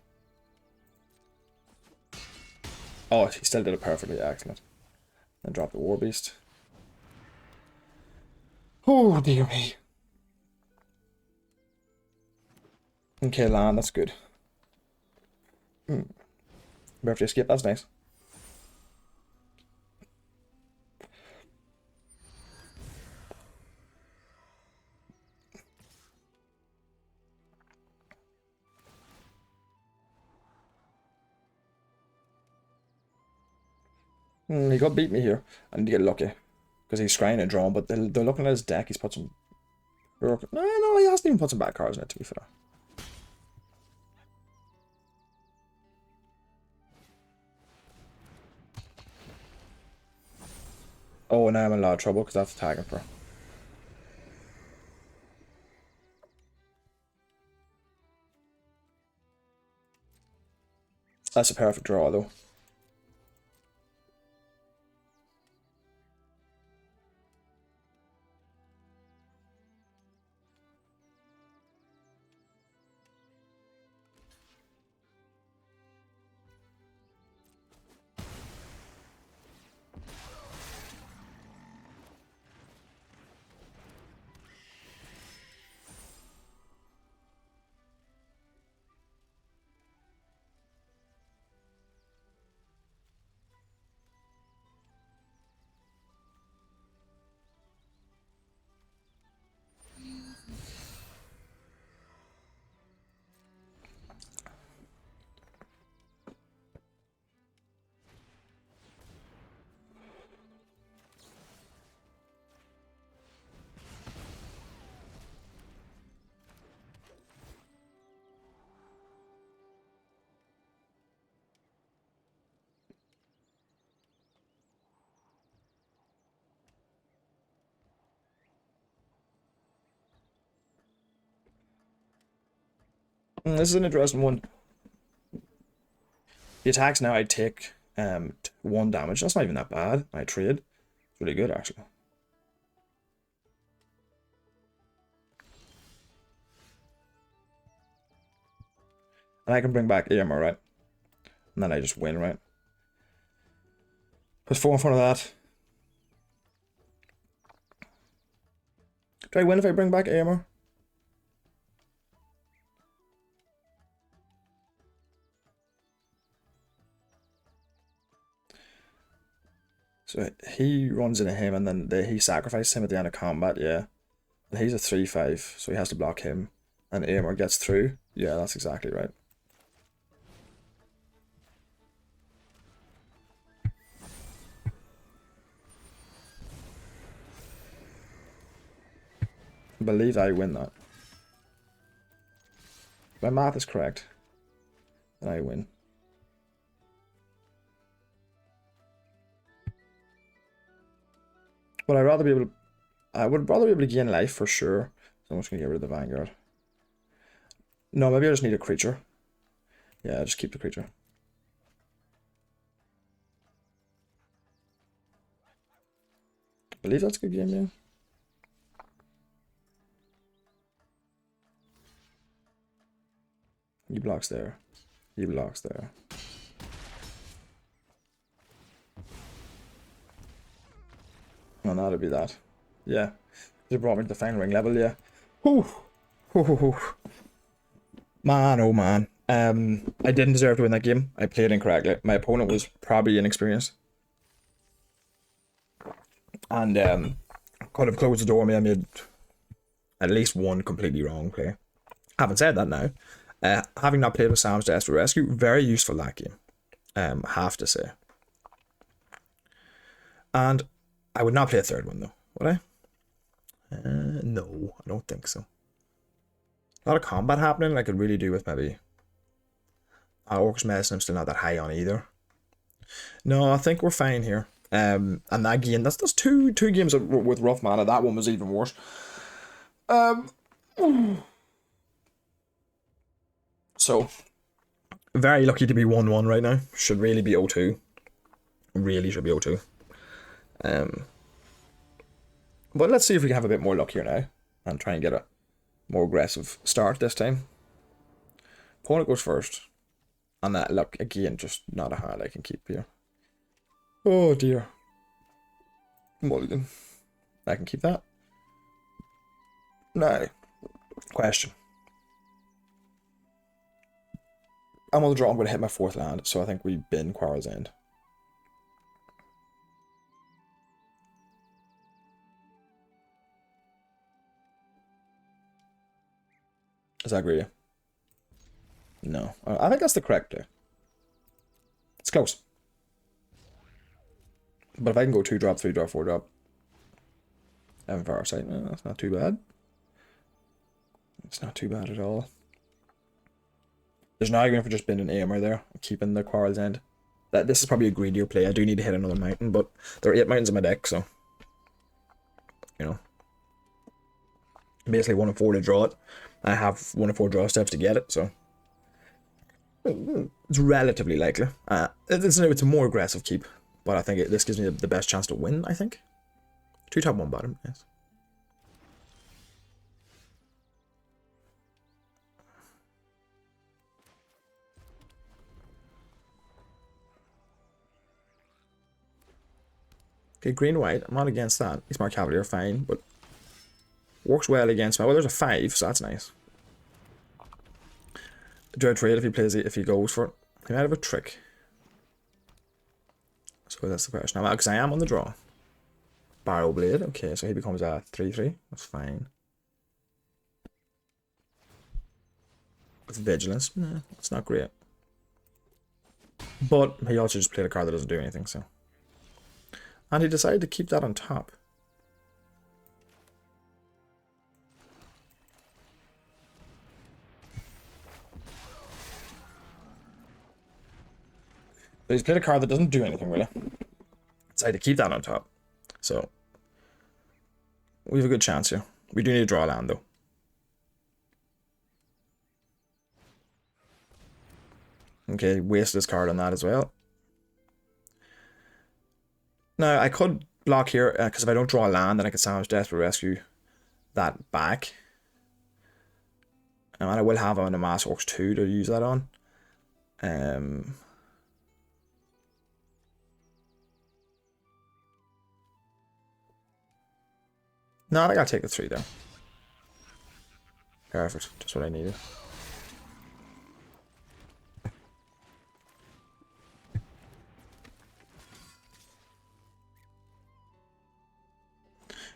[SPEAKER 1] Oh, he still did it perfectly. Excellent. Then drop the War Beast. Oh, dear me. Okay, land. That's good. We have to escape. That's nice. He got beat me here. I need to get lucky. Because he's scrying and drawn, but they're looking at his deck. He's put some... No, he hasn't even put some bad cards in it, to be fair. Oh, now I'm in a lot of trouble because that's tagging for. That's a perfect draw, though. This is an interesting one. The attacks now I take 1 damage. That's not even that bad. I trade. It's really good, actually. And I can bring back Irma, right? And then I just win, right? Put 4 in front of that. Do I win if I bring back Irma? So he runs into him and then he sacrifices him at the end of combat, yeah. And he's a 3/5, so he has to block him. and AMR gets through. Yeah, that's exactly right. I believe I win that. If my math is correct, then I win. But I'd rather be able to... I would rather be able to gain life for sure. So I'm just going to get rid of the Vanguard. No, maybe I just need a creature. Yeah, just keep the creature. I believe that's a good game, yeah. He blocks there. He blocks there. And that'll be that. Yeah. They brought me to the final ring level, yeah. Whew. Whew. Man, oh man. I didn't deserve to win that game. I played incorrectly. My opponent was probably inexperienced. And could have closed the door on me. I made at least one completely wrong play. Having said that now, having not played with Sam's Desperate Rescue, very useful that game. Have to say. And I would not play a third one though, would I? No, I don't think so. A lot of combat happening I could really do with maybe Orc's Medicine. I'm still not that high on either. No, I think we're fine here. And that game, that's two games with rough mana. That one was even worse. So very lucky to be 1-1 right now. Should really be 0-2. Really should be 0-2. But let's see if we can have a bit more luck here now and try and get a more aggressive start this time. Opponent goes first. And that luck, again, just not a hand I can keep here. Oh dear. Mulligan. I can keep that. Now, question. I'm on the draw, I'm going to hit my fourth land, so I think we bin Quarrel's End. Is that greedy? No. I think that's the correct play. It's close. But if I can go 2-drop, 3-drop, 4-drop, and Farsight, that's not too bad. It's not too bad at all. There's no argument for just binning AMR there, keeping the Quarrel's End. This is probably a greedier play. I do need to hit another mountain, but there are 8 mountains in my deck, so you know. Basically 1 of 4 to draw it. I have 1 of 4 draw steps to get it, so it's relatively likely. It's a more aggressive keep, but I think this gives me the best chance to win, I think. 2 top, 1 bottom, yes. Okay, green white. I'm not against that. He's Smart Cavalier, fine, but works well against me. Well, there's a 5, so that's nice. Do I trade if he goes for it? He might have a trick. So that's the question. Now, because I am on the draw. Barrow Blade. Okay, so he becomes a 3-3. That's fine. With Vigilance. Nah, it's not great. But he also just played a card that doesn't do anything, so. And he decided to keep that on top. But he's played a card that doesn't do anything, really. Decided to keep that on top. So, we have a good chance here. We do need to draw a land, though. Okay, waste this card on that as well. Now, I could block here, because if I don't draw a land, then I can Sam's Desperate Rescue that back. And I will have on a Mass Orcs 2 to use that on. No, I think I'll take the 3 there. Perfect, just what I needed.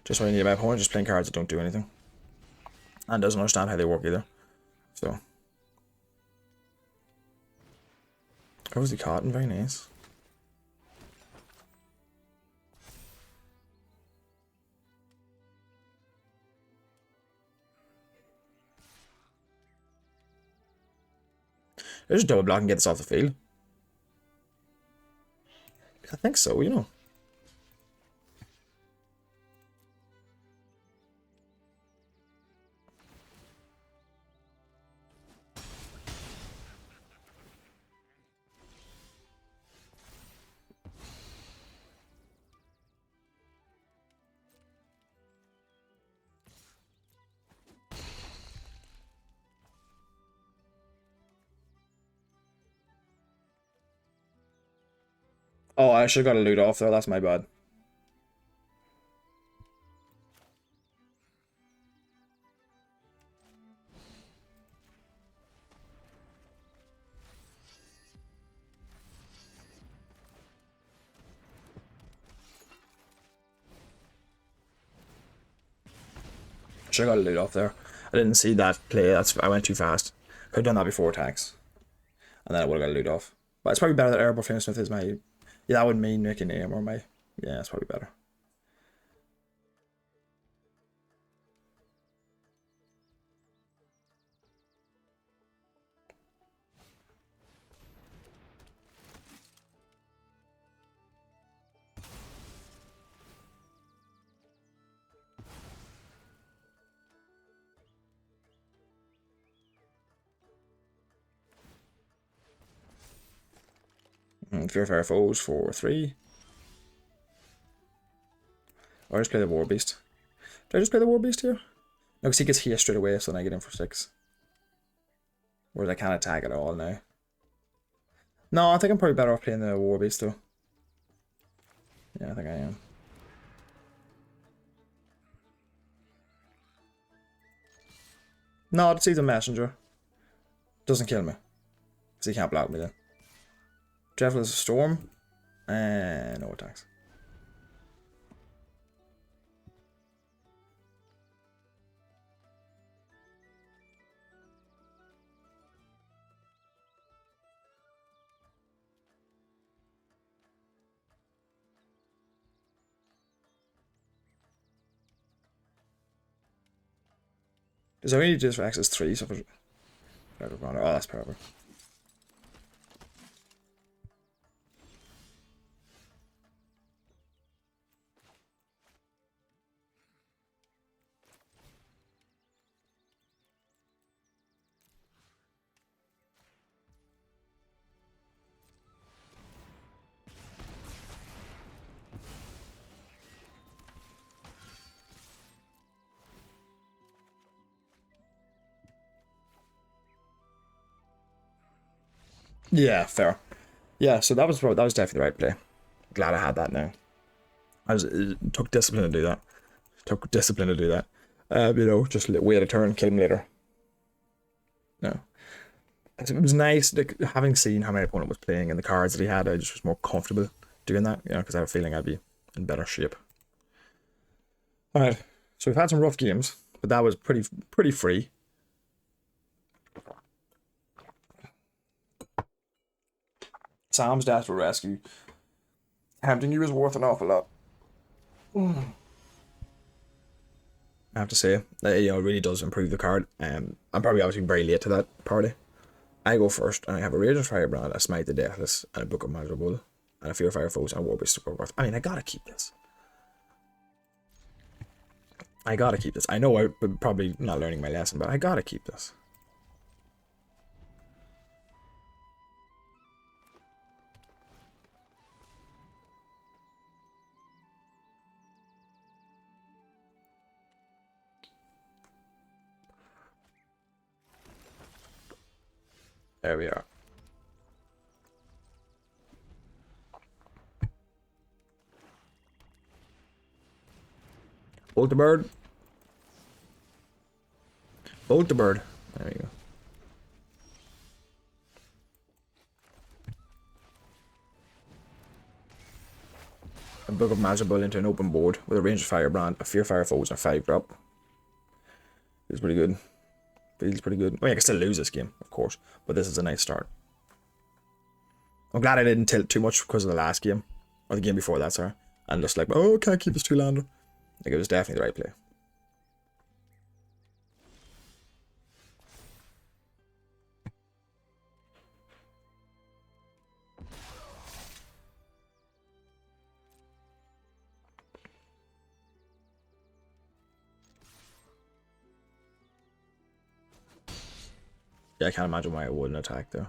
[SPEAKER 1] Just what I need. My opponent just playing cards that don't do anything. And doesn't understand how they work either. So, Cozy Cotton, very nice. There's just double block and get this off the field. I think so, you know. Oh, I should have got a loot off though, that's my bad. Should have got a loot off there. I didn't see that play, I went too fast. Could have done that before attacks. And then I would have got a loot off. But it's probably better that Airborne Flamesmith is my... Yeah, that would mean making aim or my... Yeah, it's probably better. Fear Fire Foes for 3. Or just play the War Beast. Did I just play the War Beast here? No, because he gets here straight away, so then I get him for 6. Whereas I can't attack at all now. No, I think I'm probably better off playing the War Beast though. Yeah, I think I am. No, it's either Messenger. Doesn't kill me. Because he can't block me then. Traveler's Storm. And no attacks. There's only just for access 3, so for... Oh, that's perfect. Yeah, fair. Yeah, so that was definitely the right play. Glad I had that now. It took discipline to do that. Took discipline to do that. You know, just wait a turn, kill him later. No. It was nice, like, having seen how my opponent was playing and the cards that he had, I just was more comfortable doing that, you know, because I have a feeling I'd be in better shape. Alright, so we've had some rough games, but that was pretty free. Sam's Desperate Rescue. Tempting you is worth an awful lot. I have to say, you know, it really does improve the card. I'm probably obviously very late to that party. I go first, and I have a Rage of Firebrand, a Smite the Deathless, and a Book of Miserable, and a Fear Fire Foes, and a War Beast Super Worth. I mean, I gotta keep this. I gotta keep this. I know I'm probably not learning my lesson, but I gotta keep this. There we are. Bolt the bird. Bolt the bird. There we go. A Book of Miserable into an open board with a Range of Firebrand, a Fear Fire Foes, and a 5-drop. It's pretty good. Feels pretty good. I mean, I can still lose this game, of course, but this is a nice start. I'm glad I didn't tilt too much because of the last game, or the game before that, sorry. And just like, oh, can't keep this 2-lander. Like, it was definitely the right play. Yeah, I can't imagine why it wouldn't attack though.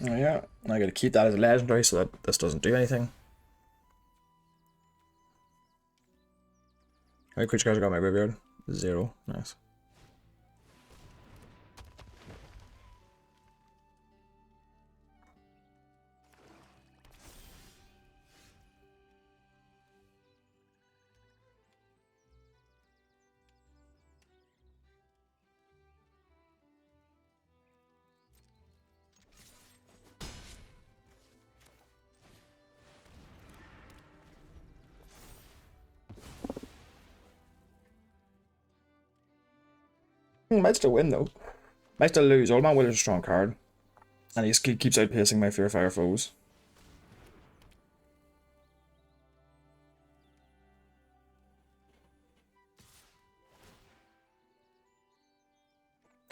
[SPEAKER 1] Oh yeah, I gotta keep that as a legendary so that this doesn't do anything. How many creature cards I got in my graveyard? 0. Nice. Might still win though. Might still lose. Old Man Will is a strong card. And he just keeps outpacing my Fear Fire foes.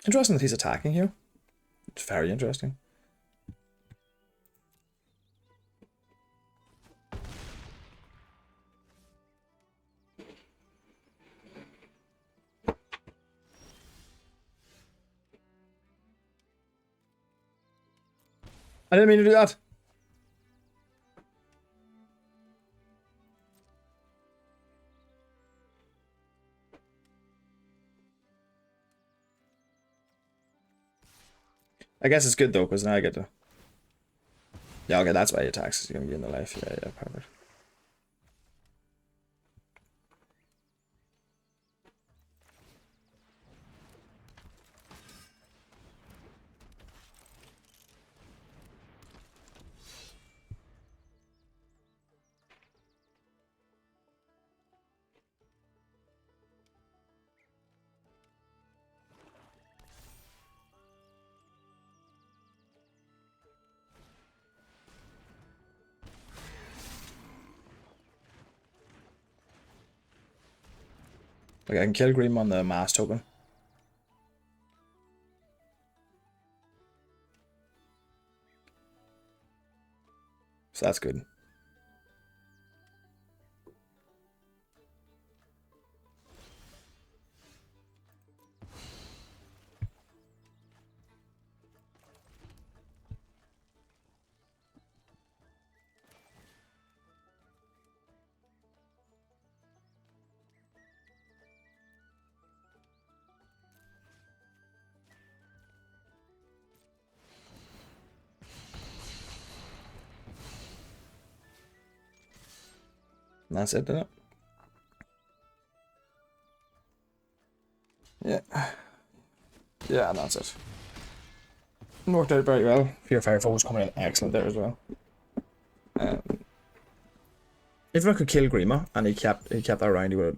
[SPEAKER 1] Interesting that he's attacking here. It's very interesting. I didn't mean to do that. I guess it's good though, because now I get to... Yeah, okay, that's why he attacks. He's gonna be in the life. Yeah, yeah, perfect. Okay, I can kill Green on the mass token. So that's good. And that's it, isn't it? Yeah. Yeah, and that's it. Worked out very well. Fear Firefall was coming in excellent there as well. If I could kill Grima and he kept that around, he would have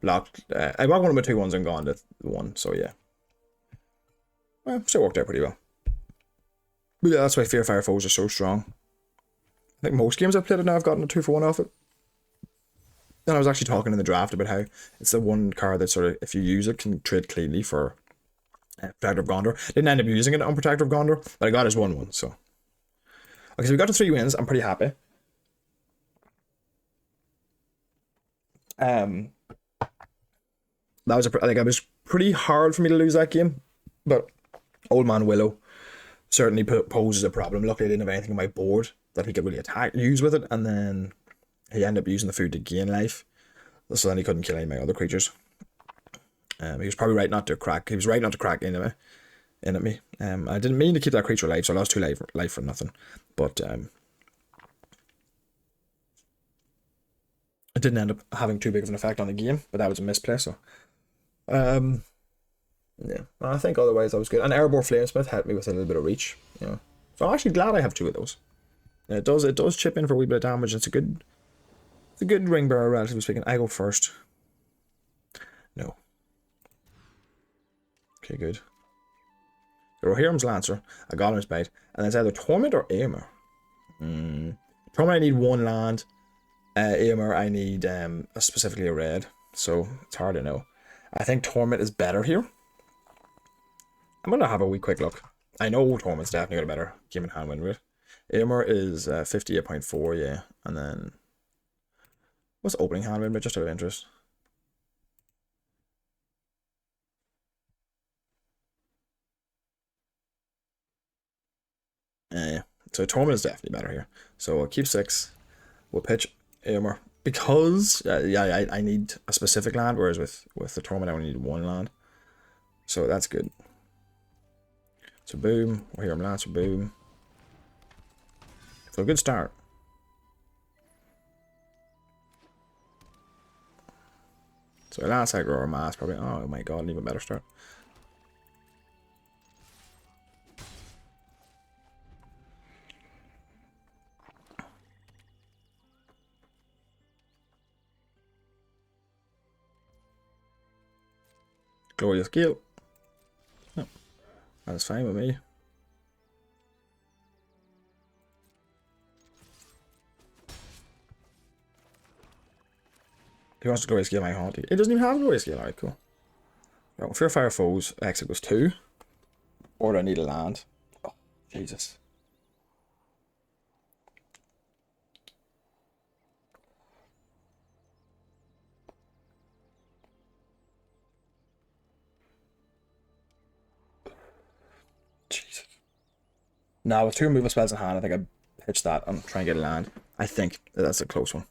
[SPEAKER 1] blocked. I got one of my 2-1s and gone to 1, so yeah. Well, still worked out pretty well. But yeah, that's why Fear Fire foes are so strong. I think most games I've played it now I've gotten a 2-for-1 off it. And I was actually talking in the draft about how it's the one card that sort of, if you use it, can trade cleanly for Protector of Gondor. Didn't end up using it on Protector of Gondor, but I got his 1-1, so. Okay, so we got to 3 wins. I'm pretty happy. That was I think it was pretty hard for me to lose that game, but Old Man Willow certainly poses a problem. Luckily, I didn't have anything on my board that he could really use with it, and then he ended up using the food to gain life, so then he couldn't kill any of my other creatures. He was probably right not to crack. He was right not to crack in at me. I didn't mean to keep that creature alive, so I lost 2 life for nothing. But it didn't end up having too big of an effect on the game. But that was a misplay. So, yeah, I think otherwise that was good. And Erebor Flamesmith helped me with a little bit of reach. You know, so I'm actually glad I have 2 of those. It does chip in for a wee bit of damage. It's a good ring bearer, relatively speaking. I go first. No. Okay, good. The Rohirrim's Lancer, a Golem's Bite, and it's either Torment or Aemir. Torment, I need 1 land. Aemir, I need specifically a red, so it's hard to know. I think Torment is better here. I'm going to have a wee quick look. I know Torment's definitely got a better game in hand win rate. Aemir is 58.4, yeah, and then what's opening hand win rate, just out of interest? Yeah, so Torment is definitely better here. So we'll keep 6. We'll pitch Aemir. Because, yeah, I need a specific land, whereas with the Torment I only need 1 land. So that's good. So boom, Rohirrim Lancer, boom. So a good start. So last aggro or mass probably. Oh my god, an even better start. Glorious Gale. Oh, that's fine with me. He wants to Glorious Gale my haunt. It doesn't even have a Glorious Gale. Alright, cool. Right, Fear Fire Foes, exit was 2. Or do I need a land? Oh, Jesus. Jesus. Now, with 2 removal spells in hand, I think I pitch that and try and get a land. I think that's a close one.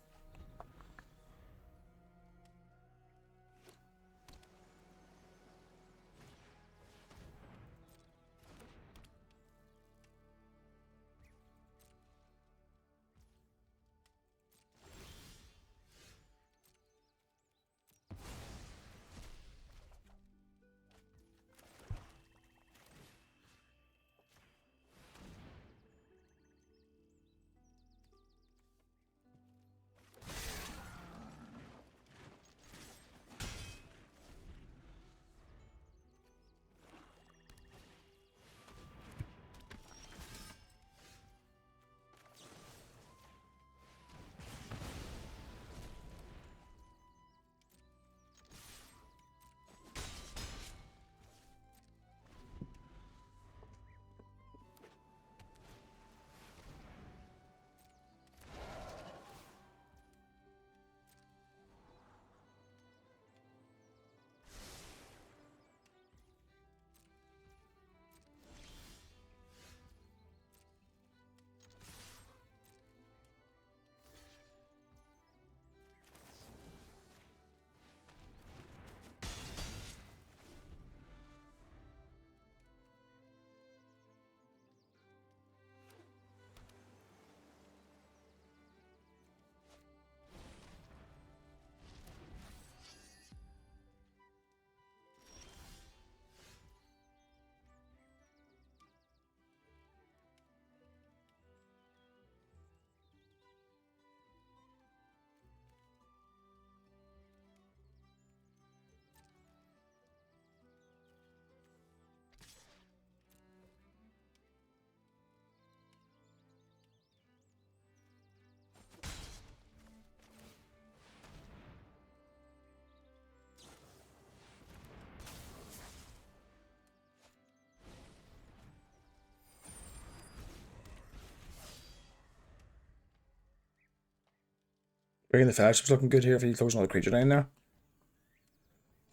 [SPEAKER 1] Bringing the Fellowship's looking good here if he throws another creature down there.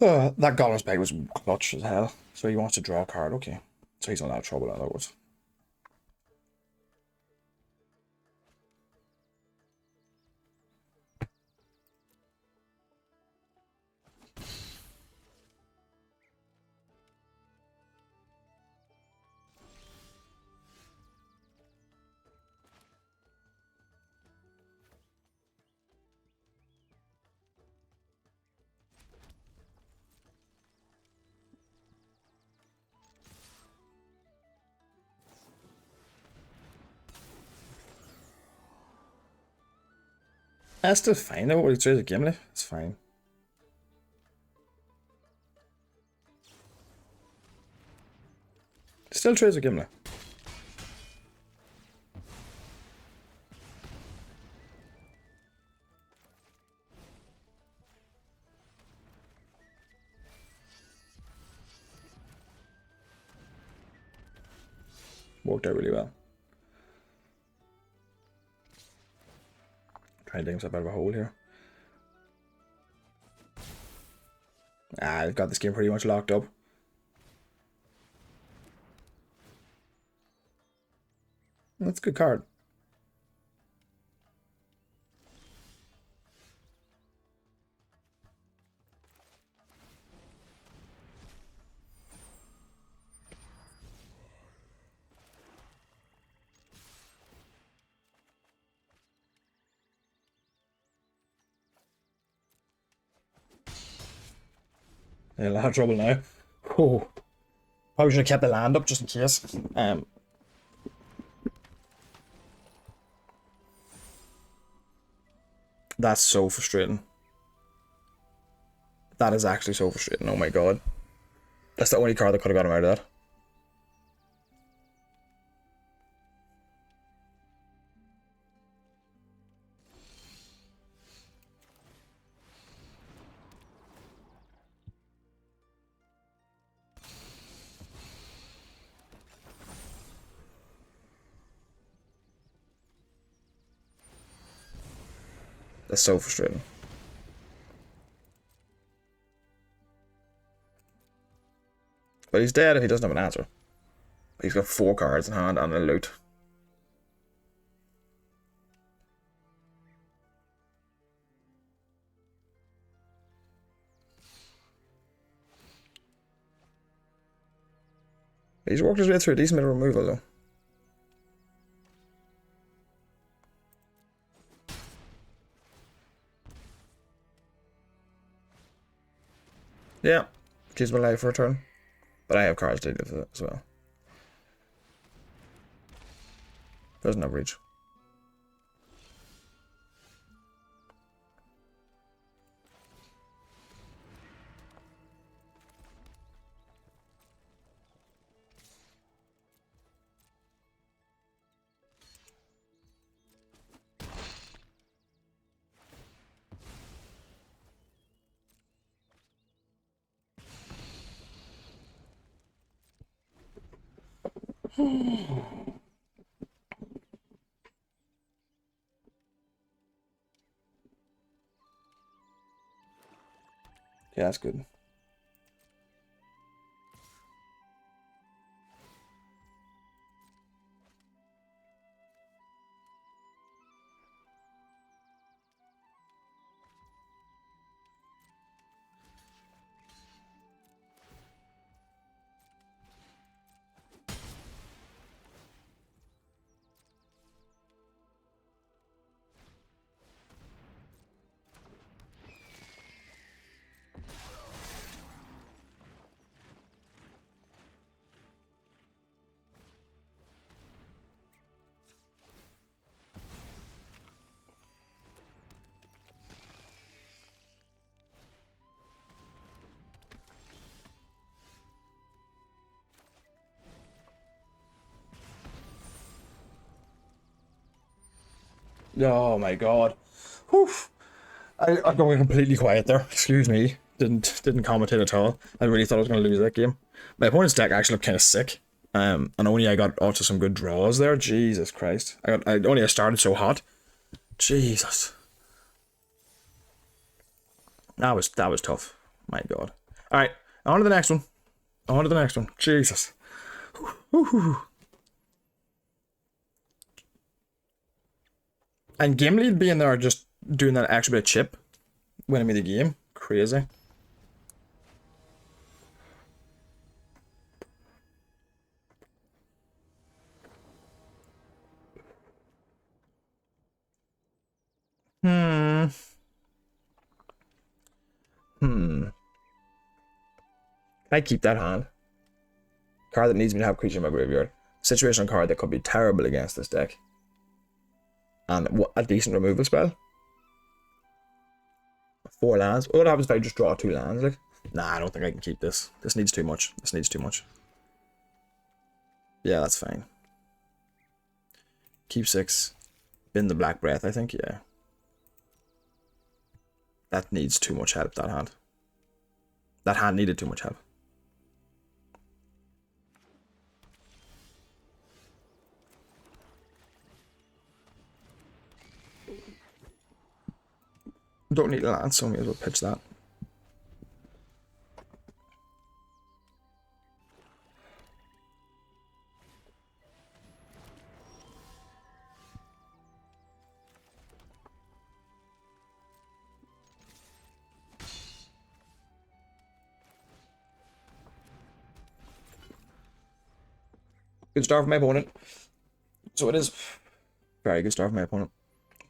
[SPEAKER 1] That Golem's bag was clutch as hell. So he wants to draw a card, okay. So he's in a lot of trouble in other words. That's still fine though, what he trades a Gimli. It's fine. Still trades a Gimli. Worked out really well. Trying to dig himself out of a hole here. I've got this game pretty much locked up. That's a good card. In a lot of trouble now. Oh, probably should have kept the land up just in case. That's so frustrating. That is actually so frustrating. Oh my god. That's the only card that could have got him out of that. That's so frustrating. But he's dead if he doesn't have an answer. He's got 4 cards in hand and a loot. He's worked his way through a decent bit of removal though. Yeah, choose my life for a turn. But I have cards to do with it as well. Doesn't have reach. Yeah, that's good. Oh my god. Whew. I'm going completely quiet there. Excuse me. Didn't commentate at all. I really thought I was going to lose that game. My opponent's deck actually looked kind of sick. And only I got off to some good draws there. Jesus Christ. I started so hot. Jesus. That was tough. My God. All right, on to the next one. On to the next one. Jesus. And Gimli being there just doing that extra bit of chip, winning me the game. Crazy. Hmm. Can I keep that hand? Card that needs me to have creature in my graveyard. Situational card that could be terrible against this deck. And what a decent removal spell. 4 lands. What happens if I just draw 2 lands? Like, nah, I don't think I can keep this. This needs too much. This needs too much. Yeah, that's fine. Keep 6. Bin the Black Breath, I think, yeah. That needs too much help, that hand. That hand needed too much help. Don't need a land, so I may as well pitch that. Good start for my opponent. So it is very good start for my opponent.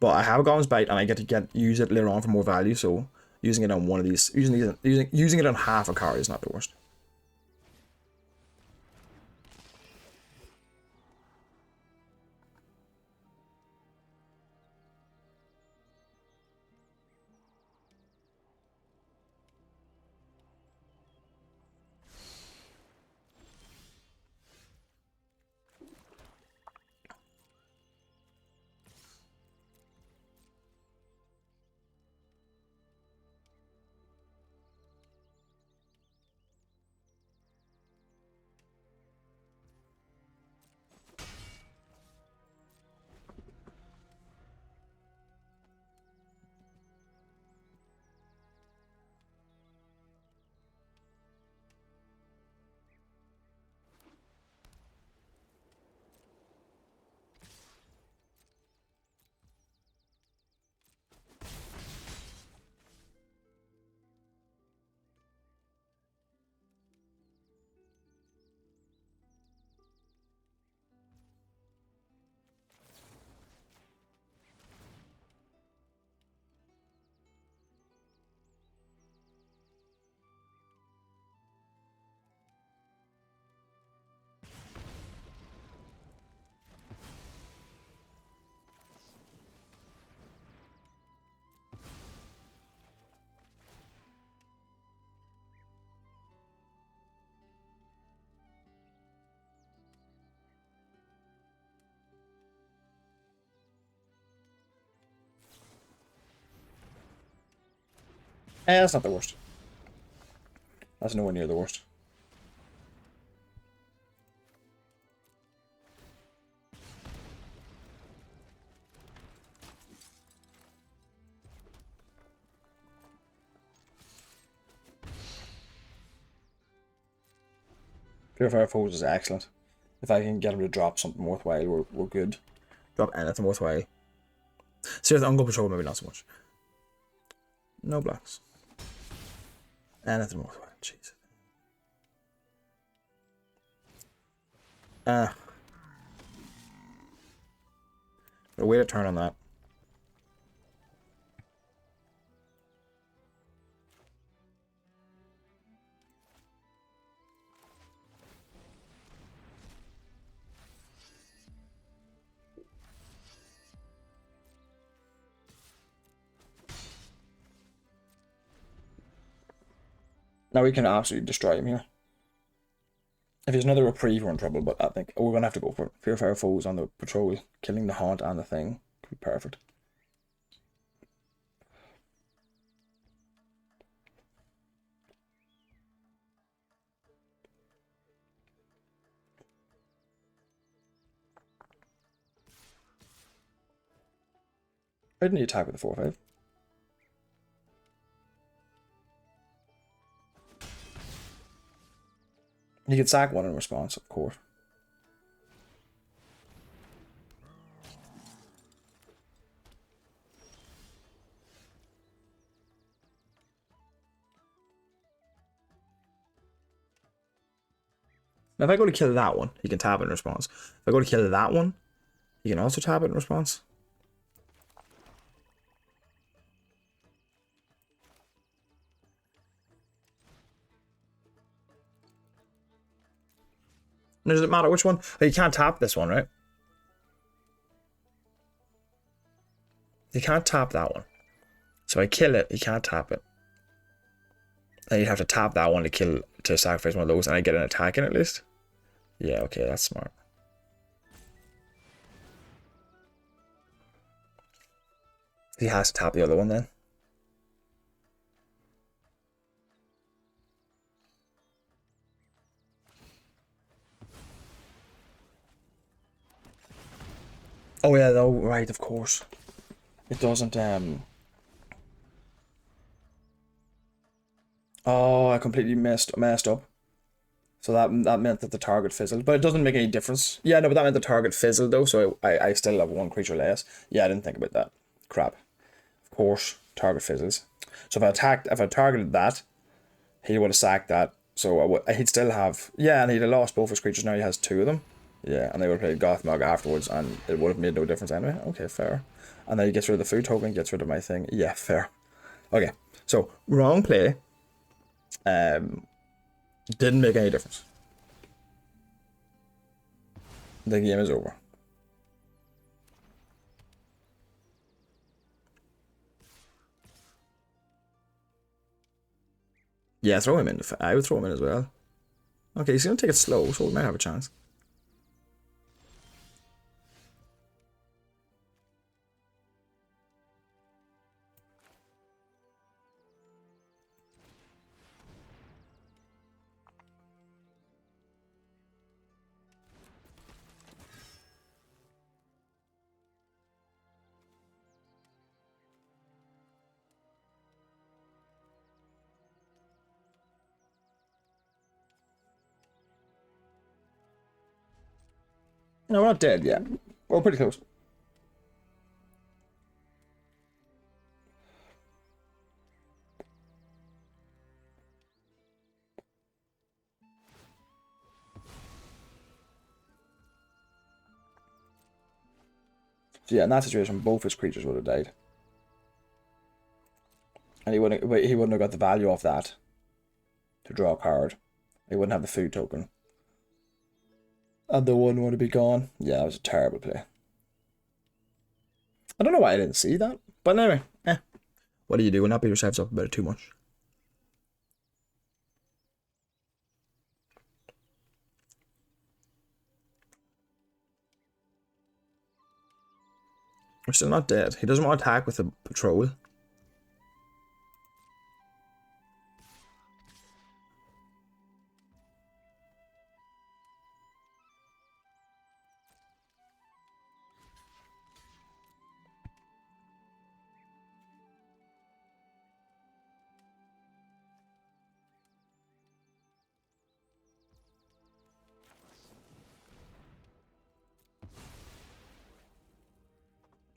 [SPEAKER 1] But I have a Goblin's Bite and I get to use it later on for more value, so using it on one of these, using it on half a card is not the worst. That's not the worst. That's nowhere near the worst. Purifier Foes is excellent. If I can get him to drop something worthwhile, we're good. Drop anything worthwhile. Seriously, Uncle Patrol maybe not so much. No blocks. Anything worthwhile. Jeez. Wait a turn on that. Now we can absolutely destroy him here. If there's another reprieve, we're in trouble, but I think we're going to have to go for it. Purifier Foes on the patrol, killing the haunt and the thing. Could be perfect. I didn't need to attack with the 4/5. You can sack one in response, of course. Now, if I go to kill that one, he can tap it in response. If I go to kill that one, he can also tap it in response. Does it matter which one? Oh, you can't tap this one, right? You can't tap that one. So I kill it, you can't tap it. And you have to tap that one to sacrifice one of those, and I get an attack in at least. Yeah, okay, that's smart. He has to tap the other one then. Oh yeah, though, right, of course. It doesn't, Oh, I completely messed up. So that meant that the target fizzled. But it doesn't make any difference. Yeah, no, but that meant the target fizzled though, so I still have one creature less. Yeah, I didn't think about that. Crap. Of course, target fizzles. So if I targeted that, he would have sacked that. So he'd still have, yeah, and he'd have lost both his creatures. Now he has two of them. Yeah, and they would have played Gothmog afterwards, and it would have made no difference anyway. Okay, fair. And then he gets rid of the food token, gets rid of my thing. Yeah, fair. Okay, so wrong play. Didn't make any difference. The game is over. Yeah, throw him in. I would throw him in as well. Okay, he's gonna take it slow, so we might have a chance. No, we're not dead yet. We're pretty close. So yeah, in that situation, both his creatures would have died, and he wouldn't have got the value off that to draw a card. He wouldn't have the food token, and the one would have be gone. Yeah, it was a terrible play. I don't know why I didn't see that, but anyway, what do you do when not beat yourselves up about it too much? We're still not dead. He doesn't want to attack with a patrol.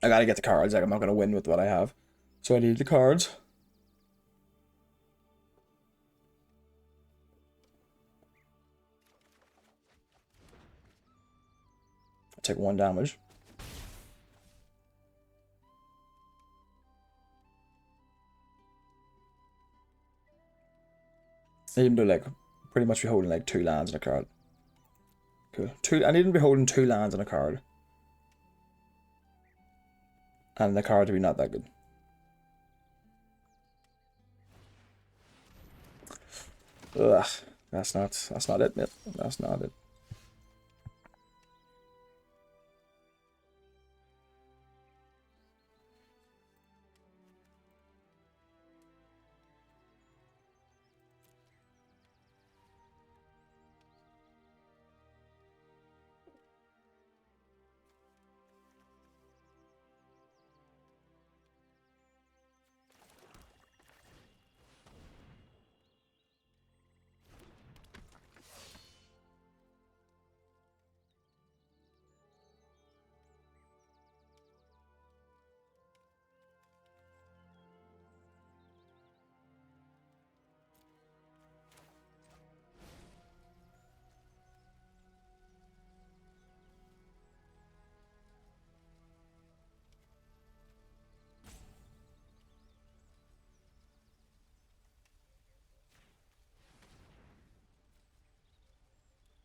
[SPEAKER 1] I gotta get the cards. Like, I'm not gonna win with what I have, so I need the cards. I take 1 damage. Even though, like, pretty much be holding like 2 lands and a card. Cool. I need to be holding 2 lands and a card. And the card to be not that good. Ugh. That's not it, mate. That's not it.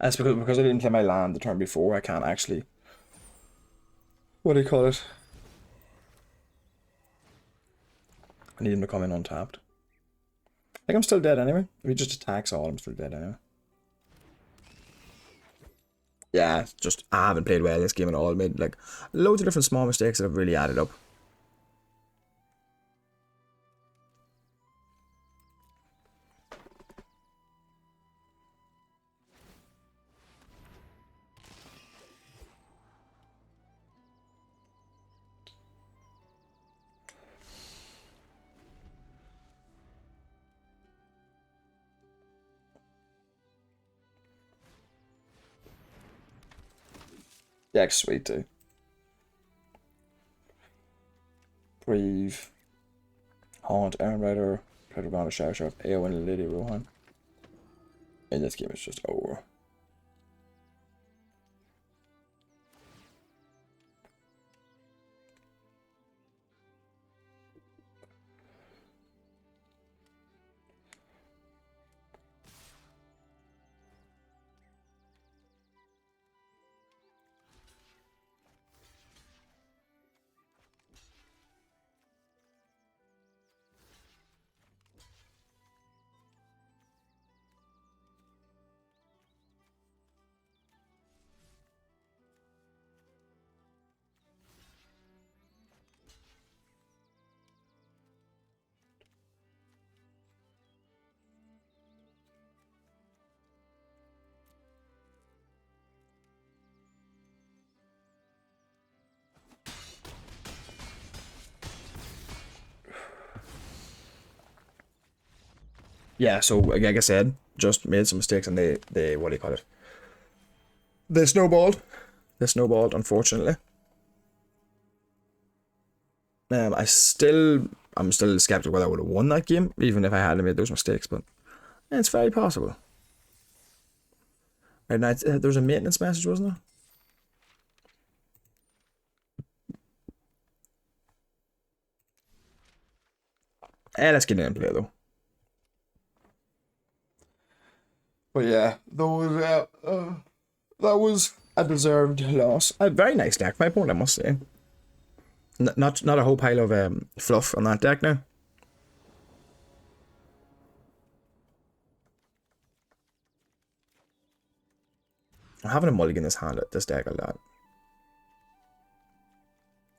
[SPEAKER 1] That's because I didn't play my land the turn before. I can't actually. What do you call it? I need him to come in untapped. I think I'm still dead anyway. If he just attacks all, I'm still dead anyway. Yeah, just I haven't played well this game at all. I made like loads of different small mistakes that have really added up. Yeah, sweet too. Breathe. Haunt, Aaron Rider, Pedrogana, Shower Shot, AO, and Lady Rohan. And this game is just over. Yeah, so like I said, just made some mistakes and they what do you call it? They snowballed. They snowballed, unfortunately. I'm still skeptical whether I would have won that game, even if I hadn't made those mistakes, but it's very possible. Right now, there was a maintenance message, wasn't there? Let's get in and play though. But yeah, that was a deserved loss. A very nice deck, my opponent, I must say. Not a whole pile of fluff on that deck now. I'm having a mulligan this hand at this deck a lot.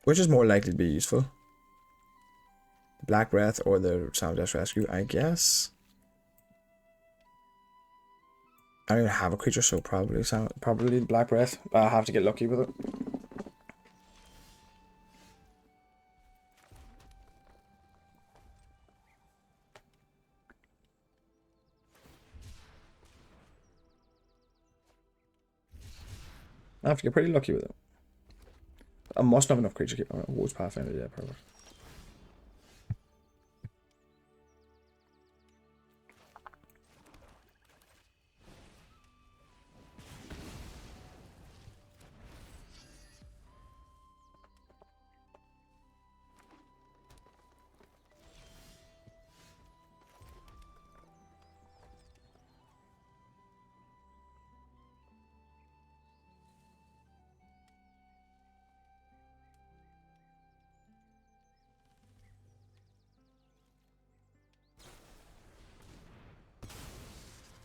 [SPEAKER 1] Which is more likely to be useful? The Black Breath or the Sound Dash Rescue, I guess. I don't even have a creature, so probably the Black Breath. I have to get lucky with it. I have to get pretty lucky with it. I must have enough creature keep. What's Pathfinder? Yeah, perfect.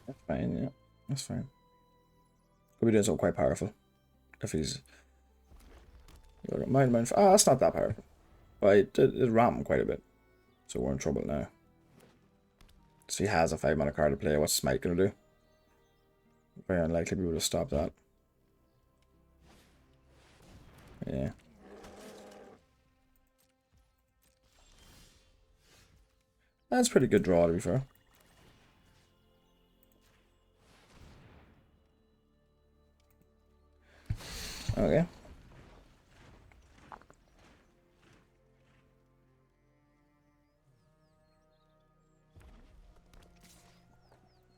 [SPEAKER 1] That's fine, yeah. That's fine. Could be doing something quite powerful. If he's... Mind. That's not that powerful. But it rammed him quite a bit. So we're in trouble now. So he has a 5-mana card to play. What's Smite gonna do? Very unlikely to be able to stop that. Yeah. That's a pretty good draw, to be fair. Okay.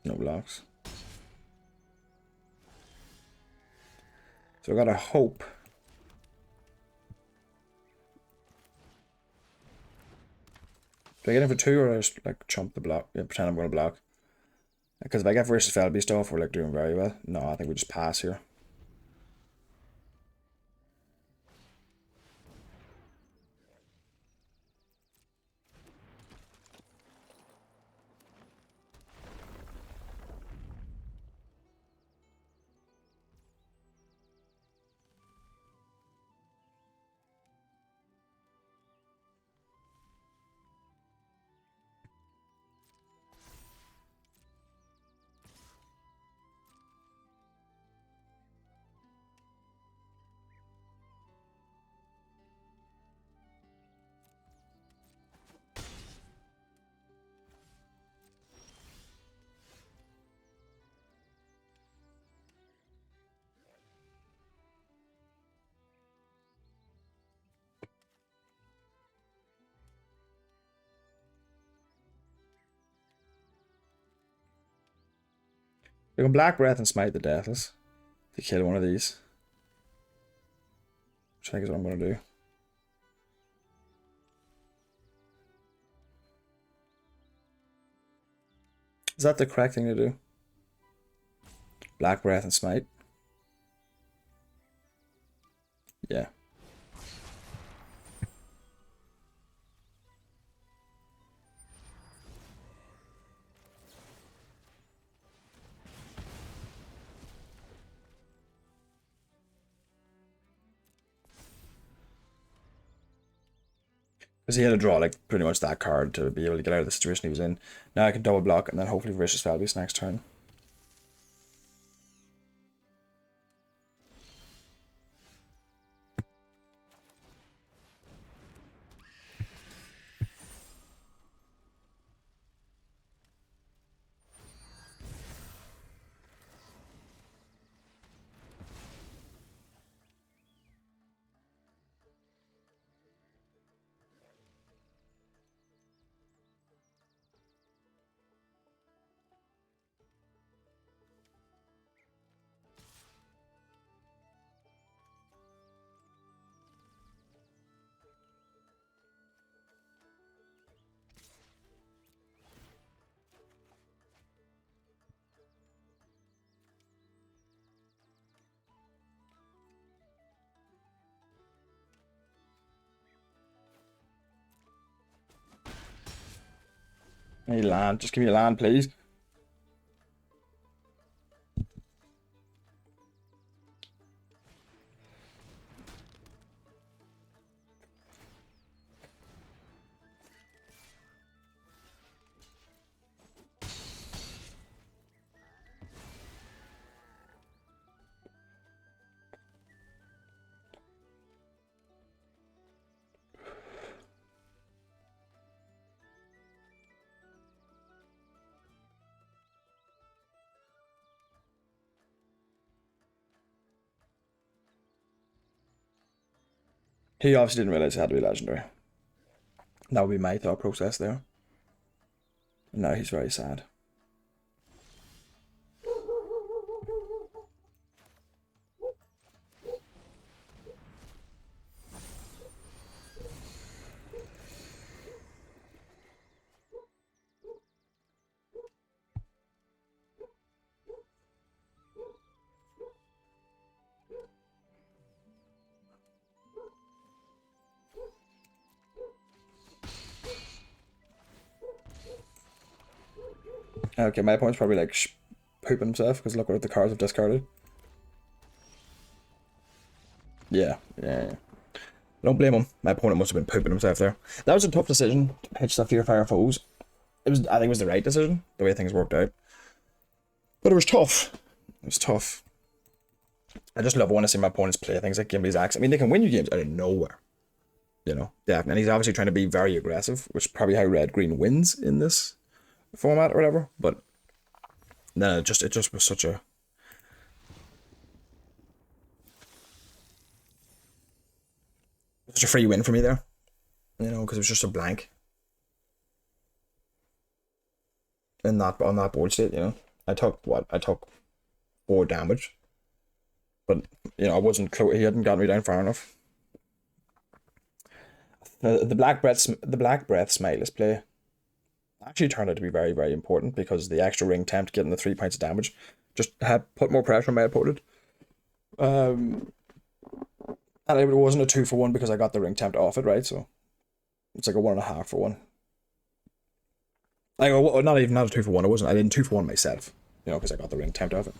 [SPEAKER 1] No blocks. So I gotta hope. Do I get in for 2 or I just like chump the block? Yeah, pretend I'm gonna block. Because if I get versus Felby stuff, we're like doing very well. No, I think we just pass here. We can Black Breath and Smite the Deathless to kill one of these. Which I think is what I'm going to do. Is that the correct thing to do? Black Breath and Smite? Yeah. Because he had to draw like pretty much that card to be able to get out of the situation he was in. Now I can double block and then hopefully Vicious Felby's next turn. I need land. Just give me a land, please. He obviously didn't realize it had to be legendary. That would be my thought process there. And now he's very sad. Okay, my opponent's probably like pooping himself because look what the cards have discarded. Yeah. Don't blame him. My opponent must have been pooping himself there. That was a tough decision to pitch the Fear Fire foes. I think it was the right decision, the way things worked out. But it was tough. It was tough. I just love when I see my opponents play things like Gimli's Axe. I mean, they can win you games out of nowhere. You know, definitely. And he's obviously trying to be very aggressive, which is probably how Red-Green wins in this format or whatever. But then it just was such a free win for me there. You know, because it was just a blank. And not on that board state, you know. I took 4 damage. But you know, I wasn't close. He hadn't got me down far enough. The Black Breath Smite, let's play. actually turned out to be very, very important because the extra ring tempt getting the 3 points of damage just had put more pressure on my opponent. And it wasn't a 2-for-1 because I got the ring tempt off it, right? So it's like a 1.5-for-1. Like, not a 2-for-1. It wasn't. I didn't 2-for-1 myself, because I got the ring tempt off it.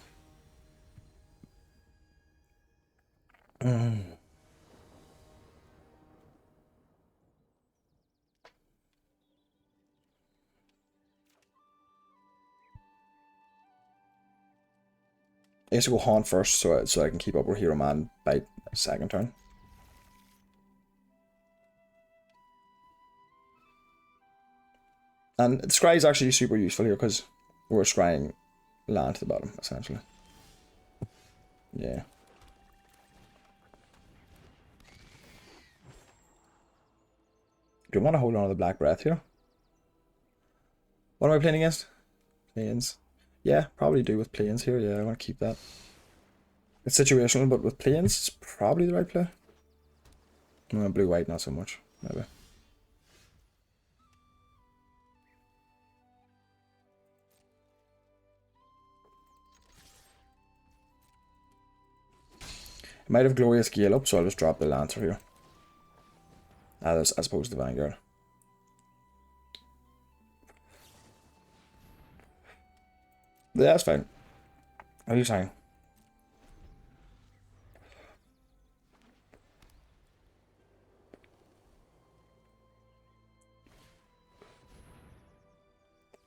[SPEAKER 1] I used to go haunt first so I can keep up with Hero Man by second turn. And Scry is actually super useful here because we're scrying land to the bottom, essentially. Yeah. Do you want to hold on to the Black Breath here? What am I playing against? Plains. Yeah, probably do with Plains here. Yeah, I want to keep that. It's situational, but with Plains, it's probably the right play. Blue-white, not so much, maybe. I might have Glorious Gale up, so I'll just drop the Lancer here. As opposed to the Vanguard. Yeah, that's fine. What are you saying?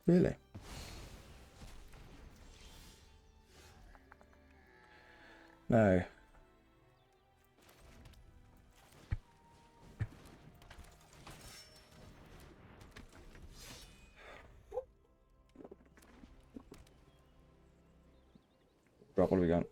[SPEAKER 1] Really? No. Drop, what do we got?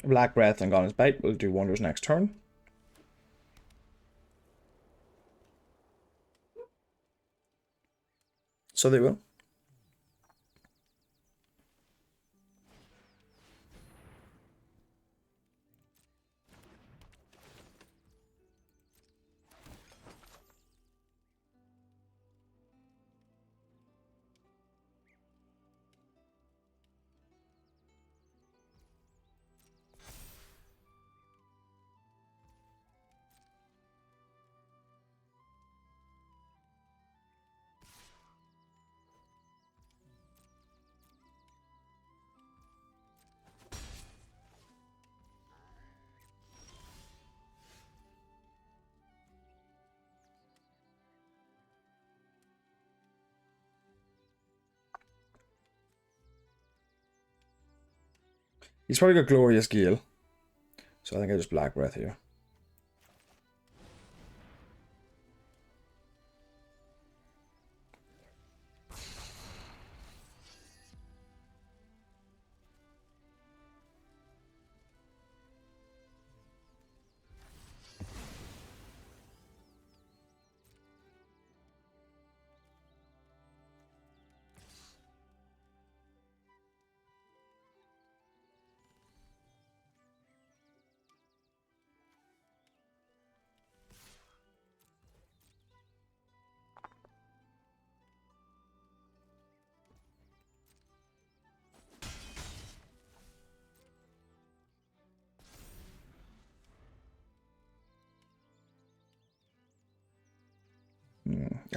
[SPEAKER 1] Black Breath and Gon's Bite will do wonders next turn. So they will. He's probably got Glorious Gale. So I think I just Black Breath here.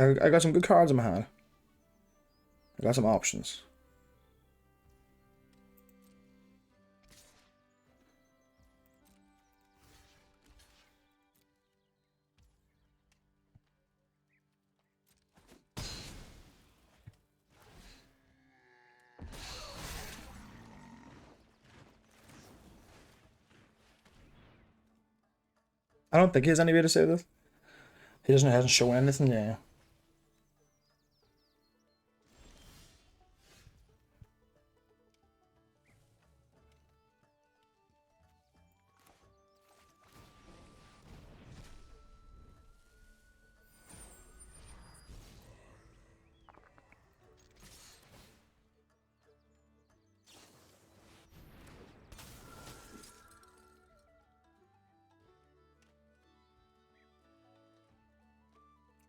[SPEAKER 1] I got some good cards in my hand. I got some options. I don't think he has any way to say this. He hasn't shown anything, yeah.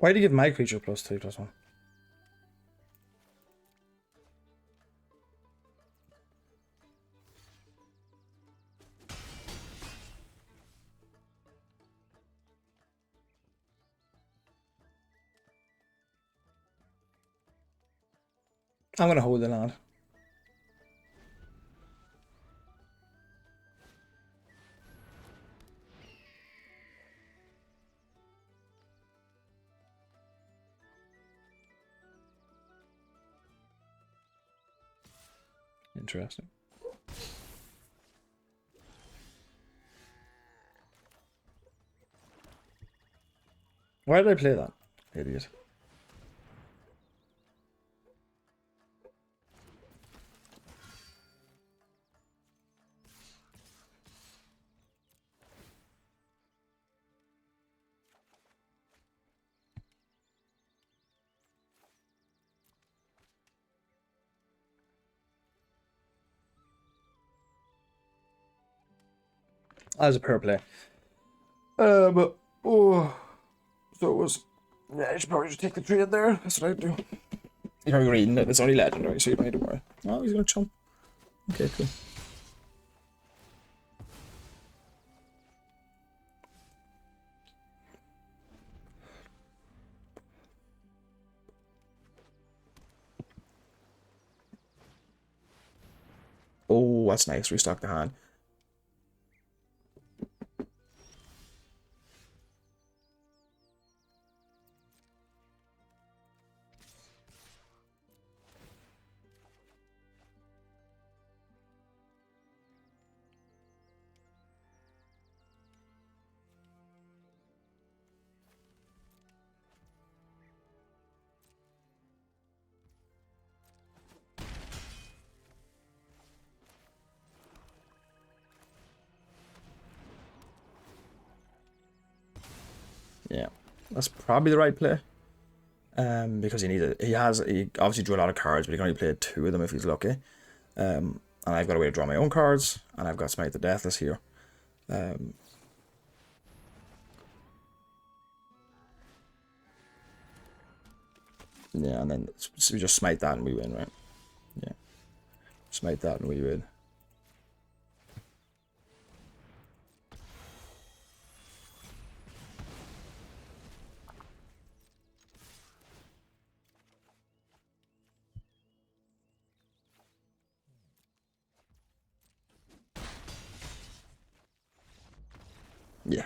[SPEAKER 1] Why do you give my creature +3/+1? I'm gonna hold the land. Interesting. Why did I play that? Idiot. That was a poor play. But oh, so it was. Yeah, I should probably just take the trade there. That's what I do. You're reading it. It's only legendary, so you don't need to worry. Oh, he's gonna chump. Okay, cool. Oh, that's nice. Restock the hand. Yeah, that's probably the right play. Because he needs it. He obviously drew a lot of cards, but he can only play 2 of them if he's lucky. And I've got a way to draw my own cards, and I've got Smite the Deathless here. Yeah, and then we just smite that and we win, right? Yeah, smite that and we win. Yeah,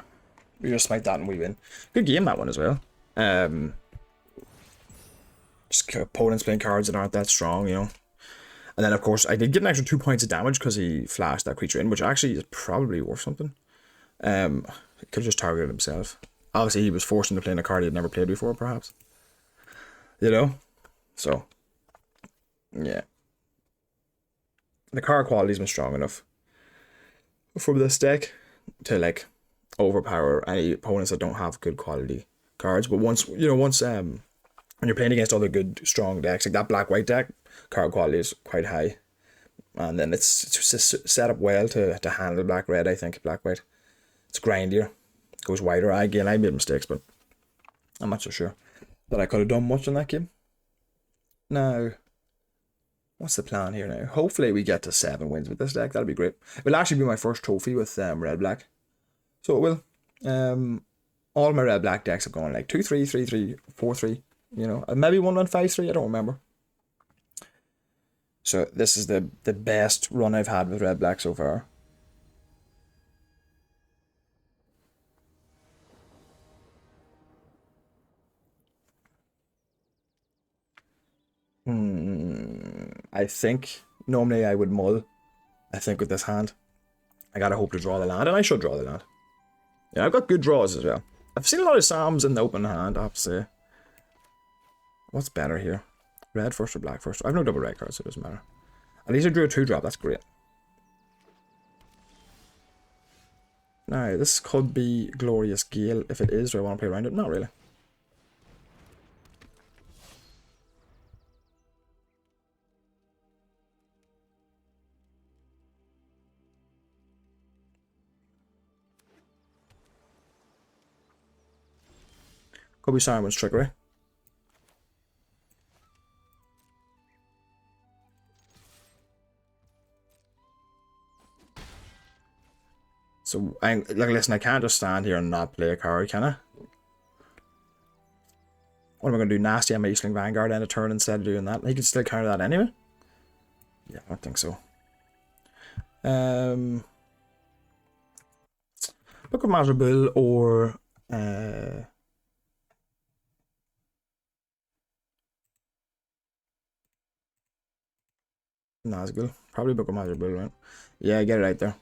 [SPEAKER 1] we just smite that and we win. Good game, that one as well. Just opponents playing cards that aren't that strong, you know. And then, of course, I did get an extra 2 points of damage because he flashed that creature in, which actually is probably worth something. He could have just targeted himself. Obviously, he was forced into playing a card he had never played before, perhaps. You know? So, yeah. The card quality's been strong enough from this deck to, like, overpower any opponents that don't have good quality cards. But once, when you're playing against other good, strong decks, like that black-white deck, card quality is quite high. And then it's just set up well to handle black-red, I think, black-white. It's grindier. Goes wider. Again, I made mistakes, but I'm not so sure that I could have done much in that game. Now, what's the plan here now? Hopefully we get to 7 wins with this deck. That'll be great. It'll actually be my first trophy with red-black. So it will. All my red-black decks have gone like 2-3, 3-3, 4-3. You know, maybe 1-1, 5-3. I don't remember. So this is the best run I've had with red-black so far. I think normally I would mull. I think with this hand, I gotta hope to draw the land, and I should draw the land. Yeah, I've got good draws as well. I've seen a lot of Sams in the open hand, I have to say. What's better here? Red first or black first? I have no double red cards, so it doesn't matter. At least I drew a 2-drop, that's great. Now, this could be Glorious Gale. If it is, do I want to play around it? Not really. Could be Simon's trickery. So, like, listen, I can't just stand here and not play a card, can I? What am I going to do? Nasty on my Eastling Vanguard end of turn instead of doing that? He can still counter that anyway? Yeah, I don't think so. Book of Mazerbull or Nazgul. Probably Book of Mazerbull, right? Yeah, get it right there.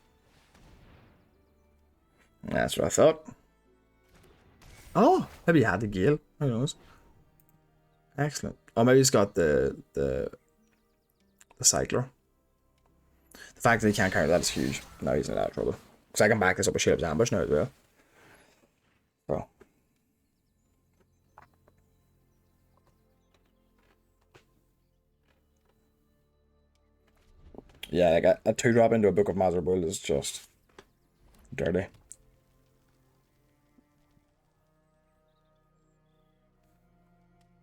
[SPEAKER 1] That's what I thought. Oh, maybe he had the Gale. Who knows? Excellent. Oh, maybe he's got the Cycler. The fact that he can't counter that is huge. Now he's in a lot of trouble. Because I can back this up with Shapes Ambush now as well. So. Yeah, like a 2-drop into a Book of Mazerbull is just dirty.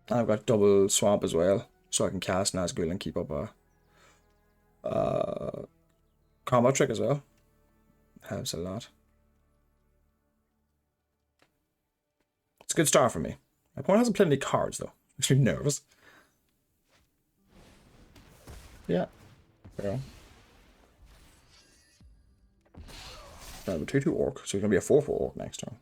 [SPEAKER 1] And I've got double Swamp as well, so I can cast Nazgul and keep up a combo trick as well. Helps a lot. It's a good start for me. My opponent hasn't played any cards though. Makes me nervous. Yeah. Yeah. Right, we're 2/2 Orc, so he's gonna be a 4/4 Orc next turn.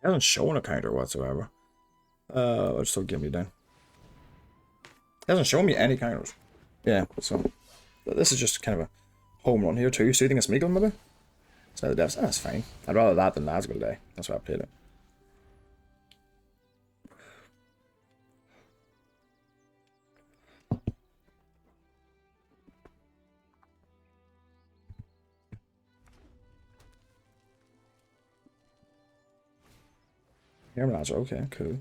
[SPEAKER 1] He hasn't shown a counter whatsoever. Let's still give me down. He hasn't shown me any counters. Yeah, so this is just kind of a home run here too. So you think it's Meagle maybe? So the devs, that's fine. I'd rather that than Nazgul Day. That's why I played it. Nazgul, okay, cool.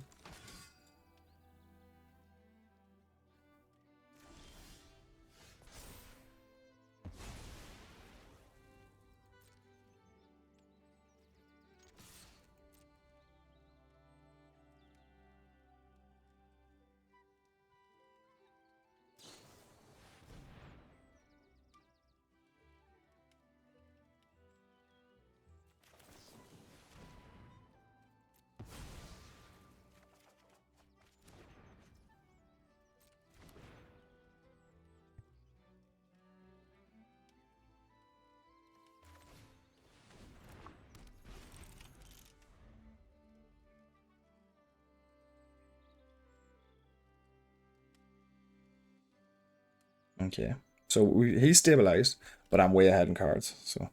[SPEAKER 1] Okay, so he's stabilized, but I'm way ahead in cards, so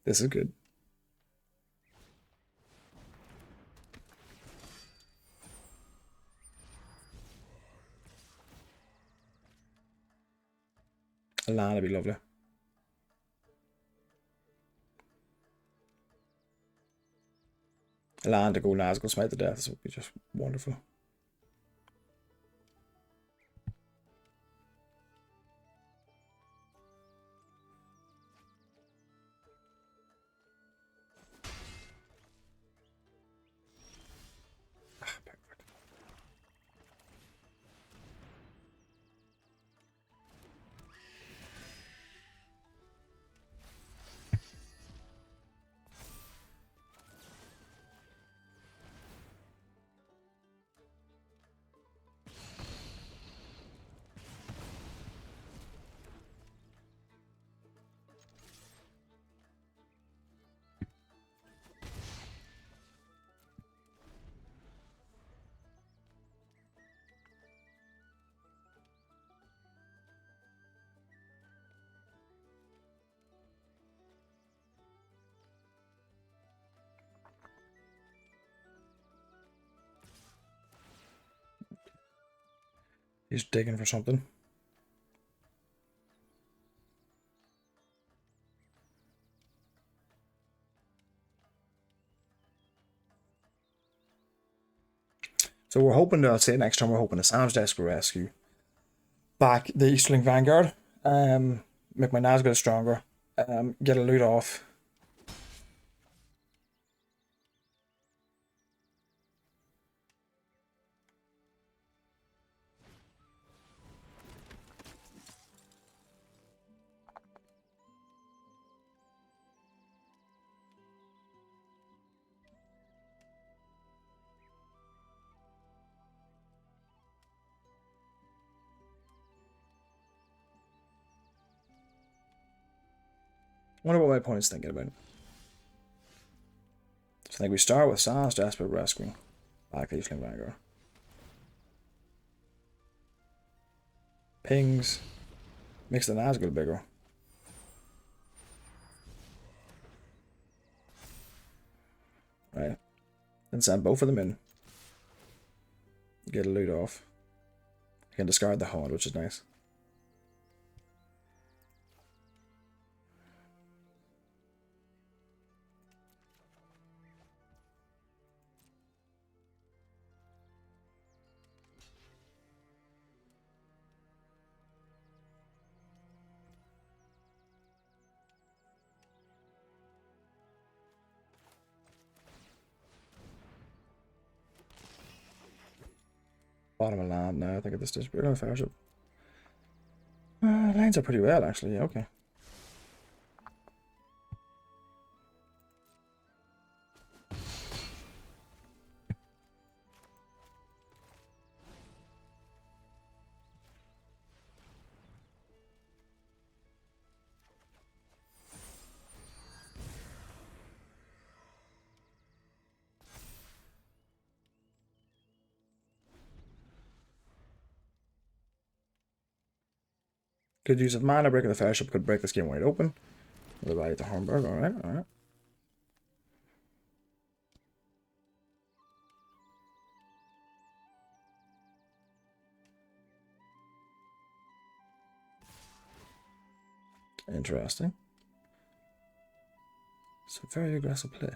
[SPEAKER 1] this is good. A land would be lovely. A land to go Nazgul Smite to death would be just wonderful. He's digging for something. So we're hoping to, I'll say next time, we're hoping to Sam's Desk will rescue back the Easterling Vanguard, make my Nazgul stronger, get a loot off. I wonder what my opponent's thinking about. So I think we start with Sam's Desperate Rescue back the Easterling Vanguard. Pings. Makes the Nazgul bigger. Right. Then send both of them in. Get a loot off. You can discard the Haunt, which is nice. Bottom of land now, I think at this stage. We're going to Fellowship. Lines are pretty well, actually. Yeah, okay. Good use of mana, breaking the Fellowship could break this game wide open. We'll buy it to Hornburg, alright, alright. Interesting. It's a very aggressive play.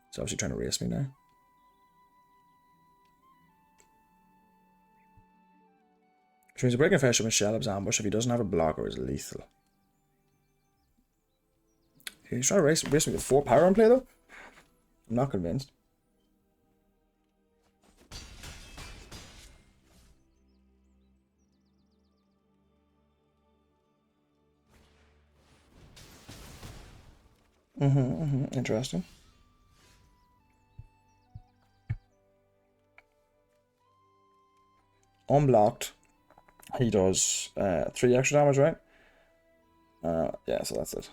[SPEAKER 1] It's obviously trying to race me now. Which means a breaking Fellowship and Shellab's ambush, if he doesn't have a blocker, is lethal. He's trying to race me with 4 power on play, though? I'm not convinced. Interesting. Unblocked. He does 3 extra damage, right? Yeah, so that's it.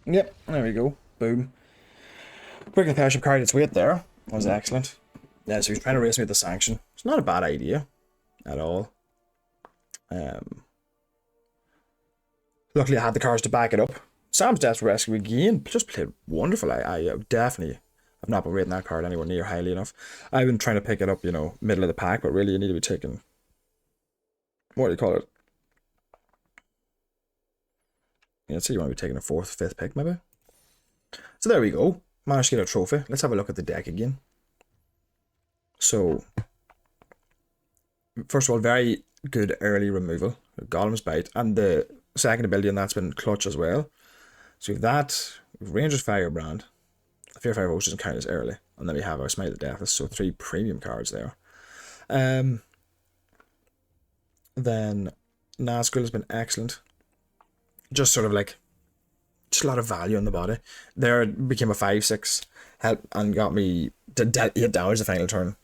[SPEAKER 1] Yep, there we go. Boom. Breaking the Fellowship carried its weight there. That was excellent. Yeah, so he's trying to race me with the sanction. It's not a bad idea at all. Luckily I had the cards to back it up. Sam's Desperate Rescue again just played wonderful. I definitely have not been rating that card anywhere near highly enough. I've been trying to pick it up, you know, middle of the pack, but really you need to be taking, what do you call it? Yeah, so you want to be taking a 4th, 5th pick maybe. So there we go. Managed to get a trophy. Let's have a look at the deck again. So, first of all, very good early removal. Golem's Bite. And the second ability on that's been clutch as well. So we have that. We have Ranger's Firebrand. Fear Fire Ocean doesn't count as early. And then we have our Smite of Death. So 3 premium cards there. Then Nazgul has been excellent. Just sort of like, just a lot of value on the body. There it became a 5/6 help and got me to 8 damage the final turn.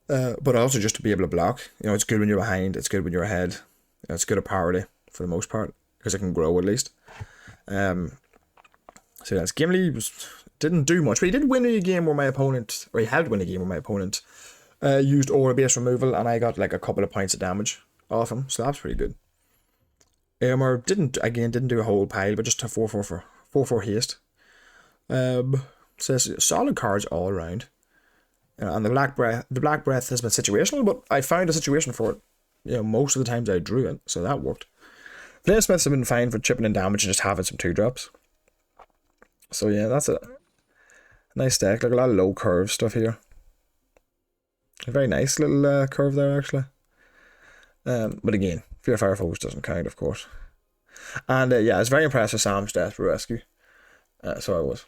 [SPEAKER 1] But also just to be able to block. You know, it's good when you're behind. It's good when you're ahead. You know, it's good at parity for the most part because it can grow at least. So yes, Gimli didn't do much, but he did win a game where my opponent, or he helped win a game where my opponent used aura base removal, and I got like a couple of points of damage off him, so that's pretty good. Aemir didn't do a whole pile, but just a 4/4 haste. So it's solid cards all around. And the Black Breath has been situational, but I found a situation for it. Most of the times I drew it, so that worked. Bladesmiths have been fine for chipping in damage and just having some 2-drops. So yeah, that's a nice deck. Like a lot of low curve stuff here. A very nice little curve there, actually. But again, Fear Fire Foes doesn't count, of course. And yeah, I was very impressed with Sam's Desperate Rescue. So I was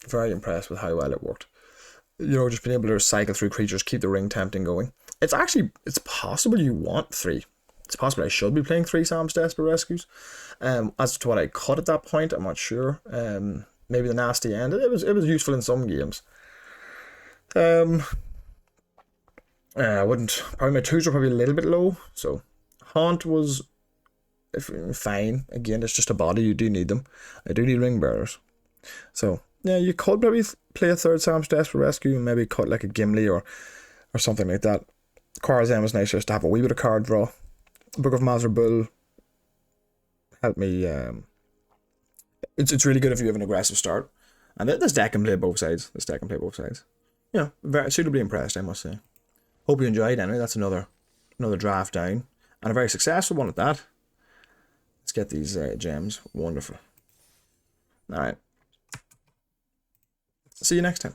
[SPEAKER 1] very impressed with how well it worked. Just being able to cycle through creatures, keep the ring tempting going. It's possible you want 3. It's possible I should be playing 3 Sam's Desperate Rescues. As to what I cut at that point, I'm not sure. Maybe the nasty end. It was useful in some games. I wouldn't. Probably my 2s were probably a little bit low. So Haunt was fine. Again, it's just a body. You do need them. I do need ring bearers. So yeah, you could probably play a 3rd Sam's Desperate Rescue and maybe cut like a Gimli or something like that. Khorasan was nice just to have a wee bit of card draw. Book of Mazarbul helped me. It's really good if you have an aggressive start. And this deck can play both sides. Very suitably impressed, I must say. Hope you enjoyed anyway. That's another draft down. And a very successful one at that. Let's get these gems. Wonderful. Alright. See you next time.